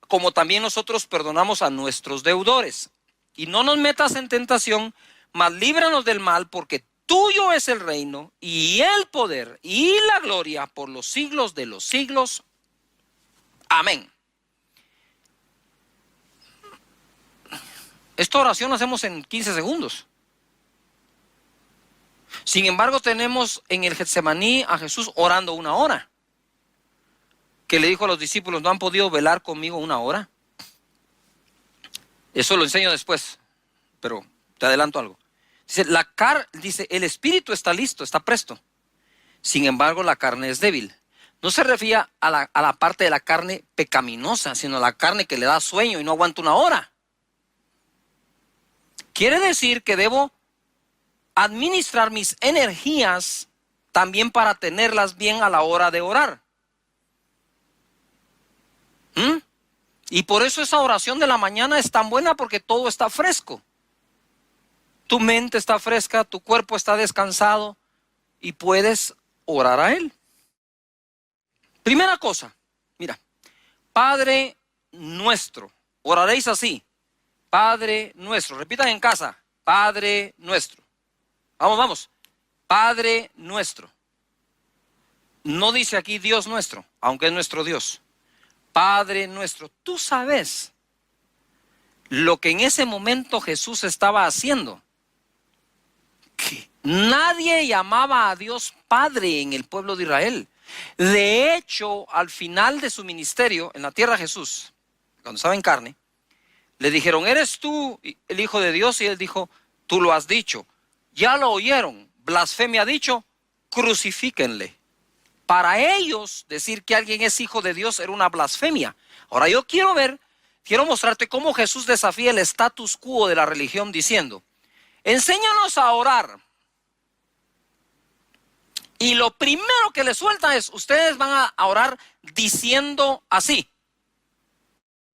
como también nosotros perdonamos a nuestros deudores. Y no nos metas en tentación, mas líbranos del mal, porque tuyo es el reino, y el poder, y la gloria, por los siglos de los siglos. Amén. Esta oración la hacemos en 15 segundos. Sin embargo, tenemos en el Getsemaní a Jesús orando 1 hora. Que le dijo a los discípulos, ¿no han podido velar conmigo 1 hora? Eso lo enseño después, pero te adelanto algo. Dice, el espíritu está listo, está presto. Sin embargo, la carne es débil. No se refiere a la parte de la carne pecaminosa, sino a la carne que le da sueño y no aguanta 1 hora. Quiere decir que debo administrar mis energías también para tenerlas bien a la hora de orar. Y por eso esa oración de la mañana es tan buena, porque todo está fresco. Tu mente está fresca, tu cuerpo está descansado y puedes orar a Él. Primera cosa, mira, Padre nuestro, oraréis así. Padre nuestro, repitan en casa, Padre nuestro. Vamos, Padre nuestro. No dice aquí Dios nuestro, aunque es nuestro Dios. Padre nuestro, tú sabes lo que en ese momento Jesús estaba haciendo. Que nadie llamaba a Dios Padre en el pueblo de Israel. De hecho, al final de su ministerio en la tierra, Jesús, cuando estaba en carne, le dijeron, ¿eres tú el Hijo de Dios? Y él dijo, tú lo has dicho. Ya lo oyeron, blasfemia ha dicho, crucifíquenle. Para ellos, decir que alguien es hijo de Dios era una blasfemia. Ahora yo quiero mostrarte cómo Jesús desafía el status quo de la religión diciendo, enséñanos a orar. Y lo primero que les suelta es, ustedes van a orar diciendo así,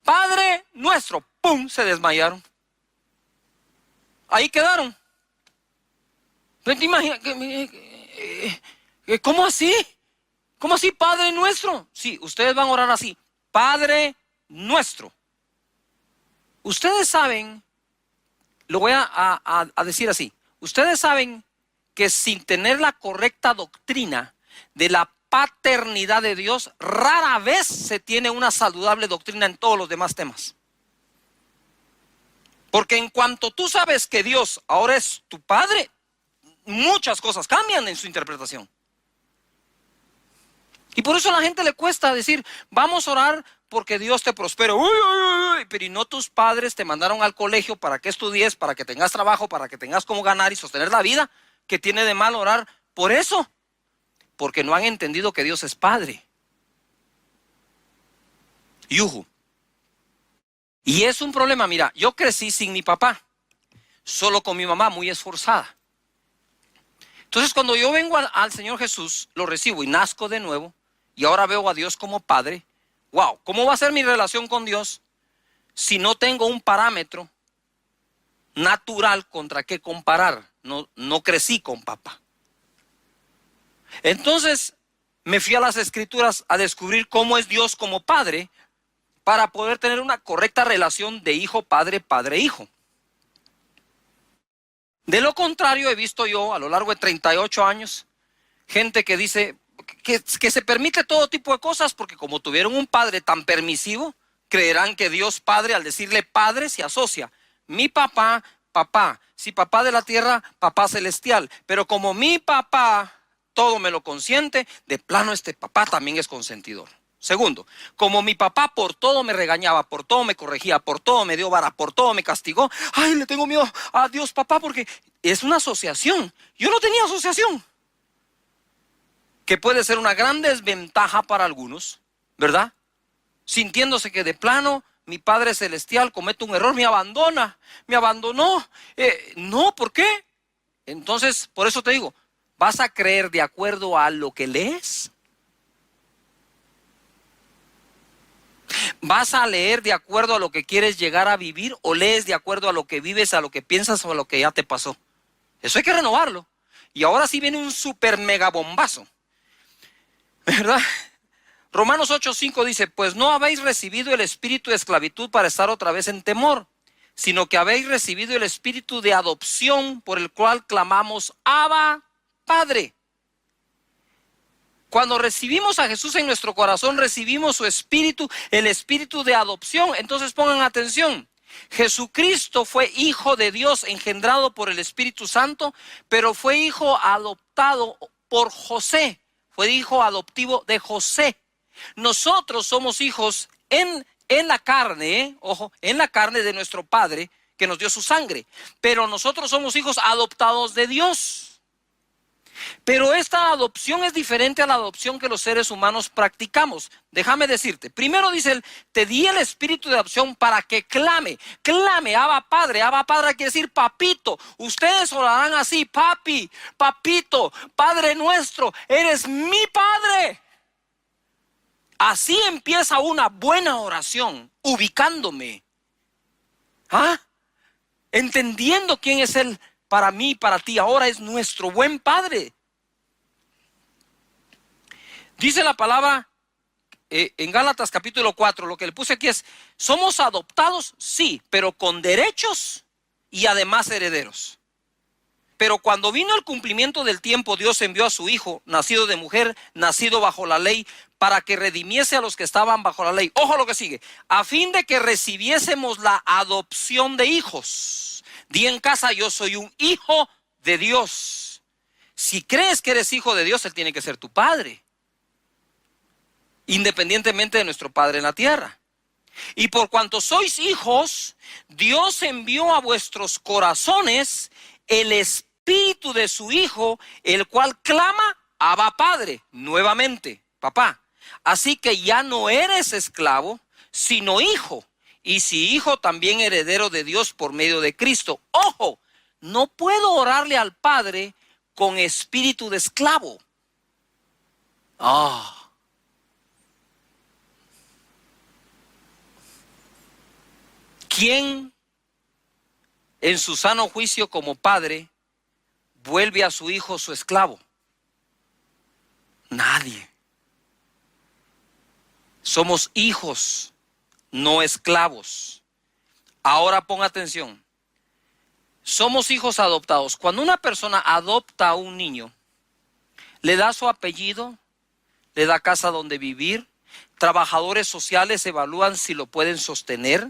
Padre nuestro. ¡Pum! Se desmayaron. Ahí quedaron. ¿No te imaginas? ¿Cómo así? ¿Cómo así, Padre nuestro? Sí, ustedes van a orar así, Padre nuestro. Ustedes saben, lo voy a decir así, ustedes saben que sin tener la correcta doctrina de la paternidad de Dios, rara vez se tiene una saludable doctrina en todos los demás temas. Porque en cuanto tú sabes que Dios ahora es tu Padre, muchas cosas cambian en su interpretación. Y por eso a la gente le cuesta decir, vamos a orar porque Dios te prospere. Uy, uy, uy. Pero y no tus padres te mandaron al colegio para que estudies, para que tengas trabajo, para que tengas cómo ganar y sostener la vida. ¿Qué tiene de mal orar por eso? Porque no han entendido que Dios es Padre. Yuhu. Y es un problema, mira, yo crecí sin mi papá, solo con mi mamá muy esforzada. Entonces cuando yo vengo al Señor Jesús, lo recibo y nazco de nuevo, y ahora veo a Dios como Padre. Wow, ¿cómo va a ser mi relación con Dios si no tengo un parámetro natural contra qué comparar? No crecí con papá. Entonces me fui a las Escrituras a descubrir cómo es Dios como Padre, para poder tener una correcta relación de hijo, padre, padre, hijo. De lo contrario, he visto yo a lo largo de 38 años, gente que dice que se permite todo tipo de cosas porque como tuvieron un padre tan permisivo, creerán que Dios Padre, al decirle Padre, se asocia. Mi papá, papá. Si papá de la tierra, papá celestial. Pero como mi papá todo me lo consiente, de plano este papá también es consentidor. Segundo, como mi papá por todo me regañaba, por todo me corregía, por todo me dio vara, por todo me castigó, ay, le tengo miedo a Dios papá porque es una asociación. Yo no tenía asociación. Que puede ser una gran desventaja para algunos, ¿verdad? Sintiéndose que de plano mi Padre Celestial comete un error, me abandona, me abandonó. No, ¿por qué? Entonces, por eso te digo, ¿vas a creer de acuerdo a lo que lees? ¿Vas a leer de acuerdo a lo que quieres llegar a vivir o lees de acuerdo a lo que vives, a lo que piensas o a lo que ya te pasó? Eso hay que renovarlo. Y ahora sí viene un super mega bombazo, ¿verdad? Romanos 8:5 dice, pues no habéis recibido el espíritu de esclavitud para estar otra vez en temor, sino que habéis recibido el espíritu de adopción por el cual clamamos, Abba, Padre. Cuando recibimos a Jesús en nuestro corazón, recibimos su espíritu, el espíritu de adopción. Entonces pongan atención. Jesucristo fue hijo de Dios engendrado por el Espíritu Santo, pero fue hijo adoptado por José. Fue hijo adoptivo de José. Nosotros somos hijos en la carne, ojo, en la carne de nuestro Padre que nos dio su sangre. Pero nosotros somos hijos adoptados de Dios. Pero esta adopción es diferente a la adopción que los seres humanos practicamos. Déjame decirte, primero dice él, te di el espíritu de adopción para que clame, Abba Padre quiere decir papito. Ustedes orarán así, papi, papito, Padre nuestro, eres mi Padre. Así empieza una buena oración, ubicándome, entendiendo quién es Él para mí y para ti. Ahora es nuestro buen Padre. Dice la palabra en Gálatas capítulo 4, lo que le puse aquí es, somos adoptados, sí, pero con derechos y además herederos. Pero cuando vino el cumplimiento del tiempo, Dios envió a su Hijo, nacido de mujer, nacido bajo la ley, para que redimiese a los que estaban bajo la ley. Ojo lo que sigue, a fin de que recibiésemos la adopción de hijos. Di en casa, yo soy un hijo de Dios. Si crees que eres hijo de Dios, Él tiene que ser tu Padre, independientemente de nuestro Padre en la tierra. Y por cuanto sois hijos, Dios envió a vuestros corazones el espíritu de su Hijo, el cual clama, Abba Padre, nuevamente, papá. Así que ya no eres esclavo, sino hijo. Y si hijo, también heredero de Dios por medio de Cristo. Ojo, no puedo orarle al Padre con espíritu de esclavo. ¿Quién en su sano juicio como padre vuelve a su hijo su esclavo? Nadie. Somos hijos, no esclavos. Ahora pon atención. Somos hijos adoptados. Cuando una persona adopta a un niño, le da su apellido, le da casa donde vivir, trabajadores sociales evalúan si lo pueden sostener,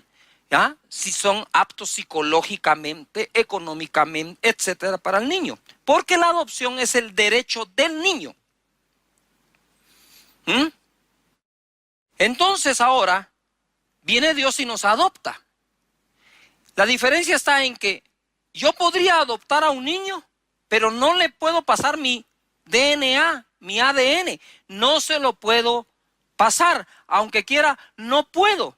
si son aptos psicológicamente, económicamente, etcétera, para el niño. Porque la adopción es el derecho del niño. Entonces ahora viene Dios y nos adopta. La diferencia está en que yo podría adoptar a un niño, pero no le puedo pasar mi DNA, mi ADN. No se lo puedo pasar. Aunque quiera, no puedo.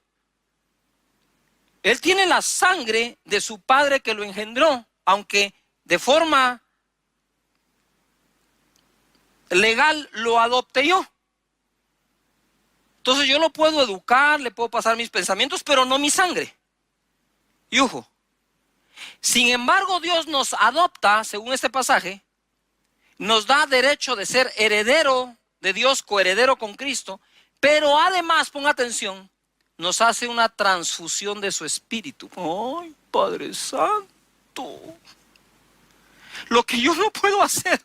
Él tiene la sangre de su padre que lo engendró, aunque de forma legal lo adopte yo. Entonces yo lo puedo educar, le puedo pasar mis pensamientos, pero no mi sangre. Yujo. Sin embargo, Dios nos adopta, según este pasaje, nos da derecho de ser heredero de Dios, coheredero con Cristo, pero además, pon atención, nos hace una transfusión de su espíritu. ¡Ay, Padre Santo! Lo que yo no puedo hacer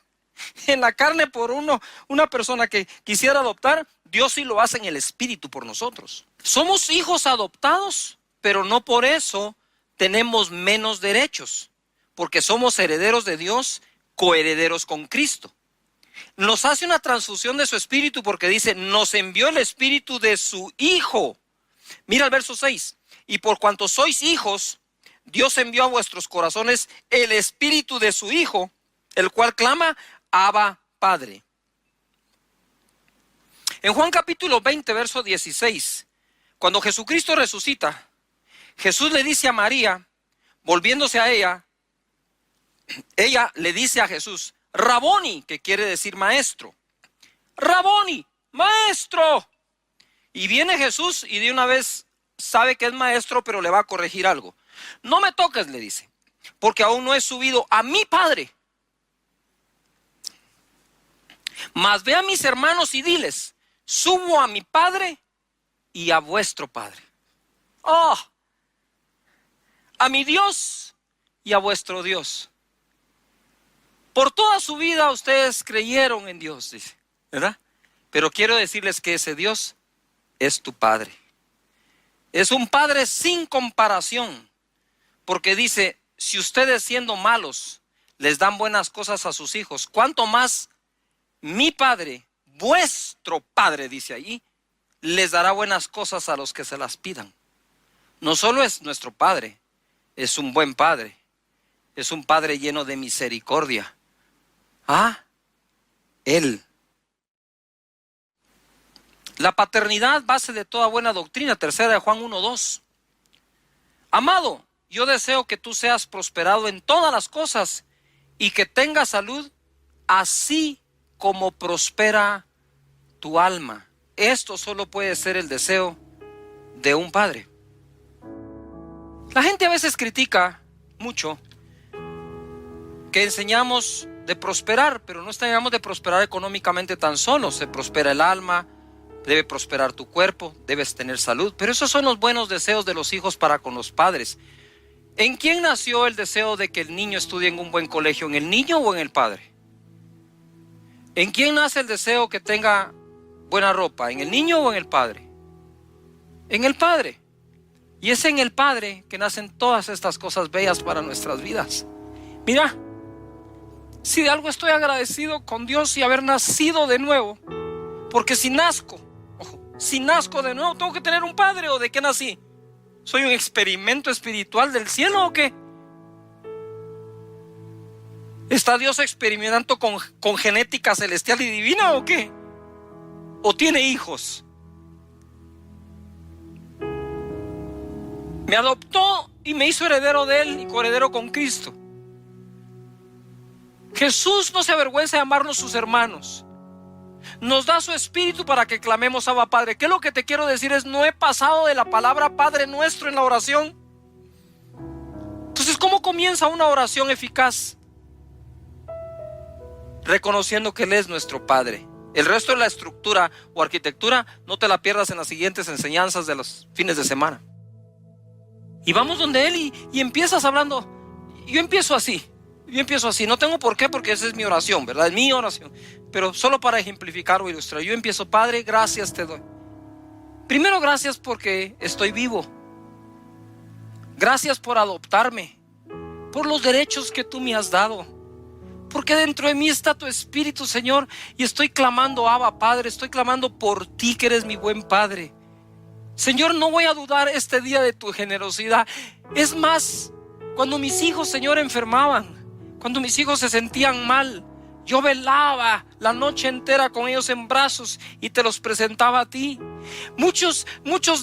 en la carne por una persona que quisiera adoptar, Dios sí lo hace en el espíritu por nosotros. Somos hijos adoptados, pero no por eso tenemos menos derechos, porque somos herederos de Dios, coherederos con Cristo. Nos hace una transfusión de su espíritu porque dice, nos envió el espíritu de su Hijo. Mira el verso 6. Y por cuanto sois hijos, Dios envió a vuestros corazones el espíritu de su Hijo, el cual clama, Abba Padre. En Juan capítulo 20, verso 16, cuando Jesucristo resucita, Jesús le dice a María, volviéndose a ella le dice a Jesús, Raboni, que quiere decir maestro. Raboni, maestro. Y viene Jesús y de una vez sabe que es maestro, pero le va a corregir algo. No me toques, le dice, porque aún no he subido a mi Padre. Mas ve a mis hermanos y diles, subo a mi Padre y a vuestro Padre. Oh, a mi Dios y a vuestro Dios. Por toda su vida ustedes creyeron en Dios, dice, ¿verdad? Pero quiero decirles que ese Dios es tu Padre. Es un Padre sin comparación, porque dice, si ustedes siendo malos les dan buenas cosas a sus hijos, ¿cuánto más mi Padre, vuestro Padre, dice allí, les dará buenas cosas a los que se las pidan? No solo es nuestro Padre, es un buen Padre, es un Padre lleno de misericordia. Él. La paternidad, base de toda buena doctrina, 3 Juan 1:2. Amado, yo deseo que tú seas prosperado en todas las cosas y que tengas salud, así como prospera tu alma. Esto solo puede ser el deseo de un padre. La gente a veces critica mucho que enseñamos de prosperar, pero no enseñamos de prosperar económicamente tan solo. Se prospera el alma, debe prosperar tu cuerpo, debes tener salud. Pero esos son los buenos deseos de los hijos para con los padres. ¿En quién nació el deseo de que el niño estudie en un buen colegio? ¿En el niño o en el padre? ¿En quién nace el deseo que tenga buena ropa? ¿En el niño o en el padre? En el padre. Y es en el Padre que nacen todas estas cosas bellas para nuestras vidas. Mira, si de algo estoy agradecido con Dios y haber nacido de nuevo, porque si nazco de nuevo, ¿tengo que tener un padre o de qué nací? ¿Soy un experimento espiritual del cielo o qué? ¿Está Dios experimentando con genética celestial y divina o qué? ¿O tiene hijos? Me adoptó y me hizo heredero de Él y coheredero con Cristo. Jesús no se avergüenza de amarnos sus hermanos. Nos da su espíritu para que clamemos Abba Padre. ¿Qué es lo que te quiero decir? No he pasado de la palabra Padre Nuestro en la oración. Entonces, ¿cómo comienza una oración eficaz? Reconociendo que Él es nuestro Padre. El resto de la estructura o arquitectura no te la pierdas en las siguientes enseñanzas de los fines de semana. Y vamos donde Él y empiezas hablando. Yo empiezo así, no tengo por qué, porque esa es mi oración, ¿verdad? Es mi oración, pero solo para ejemplificar o ilustrar. Yo empiezo, Padre, gracias te doy. Primero, gracias porque estoy vivo. Gracias por adoptarme, por los derechos que tú me has dado, porque dentro de mí está tu Espíritu, Señor, y estoy clamando, Abba Padre, estoy clamando por ti que eres mi buen Padre. Señor, no voy a dudar este día de tu generosidad. Es más, cuando mis hijos, Señor, enfermaban, cuando mis hijos se sentían mal, yo velaba la noche entera con ellos en brazos y te los presentaba a ti. Muchos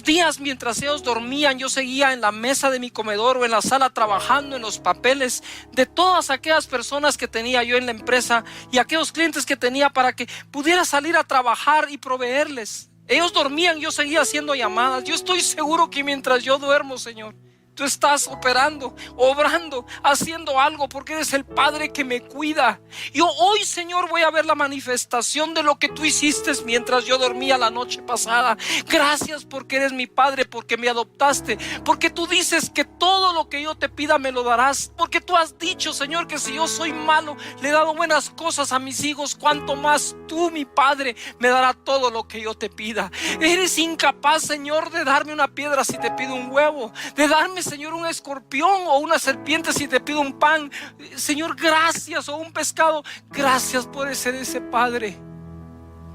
días mientras ellos dormían, yo seguía en la mesa de mi comedor o en la sala trabajando en los papeles de todas aquellas personas que tenía yo en la empresa y aquellos clientes que tenía para que pudiera salir a trabajar y proveerles. Ellos dormían, yo seguía haciendo llamadas. Yo estoy seguro que mientras yo duermo, Señor, tú estás operando, obrando, haciendo algo, porque eres el Padre que me cuida. Yo hoy, Señor, voy a ver la manifestación de lo que tú hiciste mientras yo dormía la noche pasada. Gracias porque eres mi Padre, porque me adoptaste, porque tú dices que todo lo que yo te pida me lo darás, porque tú has dicho, Señor, que si yo soy malo, le he dado buenas cosas a mis hijos, cuanto más tú, mi Padre, me dará todo lo que yo te pida. Eres incapaz, Señor, de darme una piedra si te pido un huevo, de darme, Señor, un escorpión o una serpiente si te pido un pan. Señor, gracias, o un pescado. Gracias por ser ese Padre.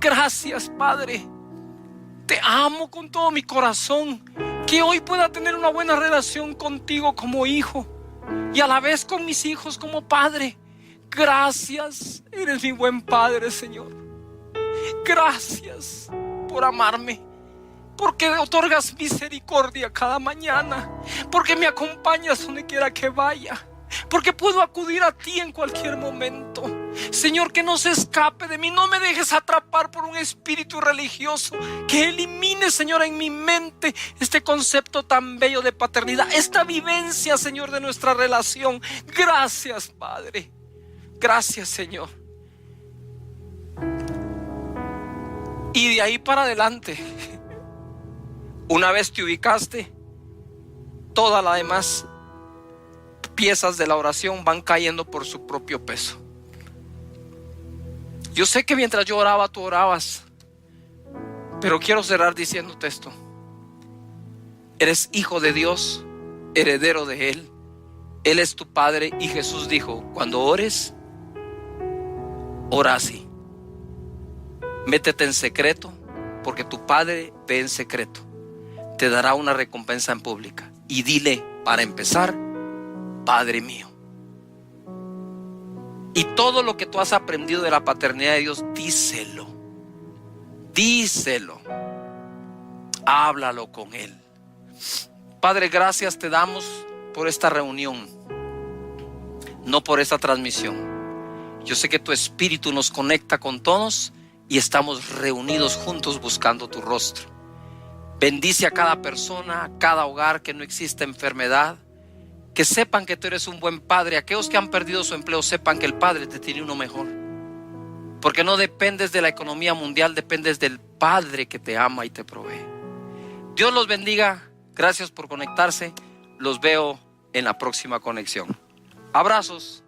Gracias, Padre. Te amo con todo mi corazón. Que hoy pueda tener una buena relación contigo como hijo y a la vez con mis hijos como padre. Gracias, eres mi buen Padre, Señor. Gracias por amarme, porque otorgas misericordia cada mañana, porque me acompañas donde quiera que vaya, porque puedo acudir a ti en cualquier momento. Señor, que no se escape de mí, no me dejes atrapar por un espíritu religioso, que elimine, Señor, en mi mente este concepto tan bello de paternidad, esta vivencia, Señor, de nuestra relación. Gracias, Padre. Gracias, Señor. Y de ahí para adelante, una vez te ubicaste, todas las demás piezas de la oración van cayendo por su propio peso. Yo sé que mientras yo oraba, tú orabas, pero quiero cerrar diciéndote esto. Eres hijo de Dios, heredero de Él. Él es tu Padre, y Jesús dijo: cuando ores, ora así. Métete en secreto, porque tu Padre ve en secreto. Te dará una recompensa en pública. Y dile, para empezar: Padre mío. Y todo lo que tú has aprendido de la paternidad de Dios, díselo. Díselo. Háblalo con Él. Padre, gracias te damos por esta reunión, no por esta transmisión. Yo sé que tu Espíritu nos conecta con todos y estamos reunidos juntos buscando tu rostro. Bendice a cada persona, a cada hogar, que no exista enfermedad. Que sepan que tú eres un buen padre. Aquellos que han perdido su empleo, sepan que el Padre te tiene uno mejor. Porque no dependes de la economía mundial, dependes del Padre que te ama y te provee. Dios los bendiga. Gracias por conectarse. Los veo en la próxima conexión. Abrazos.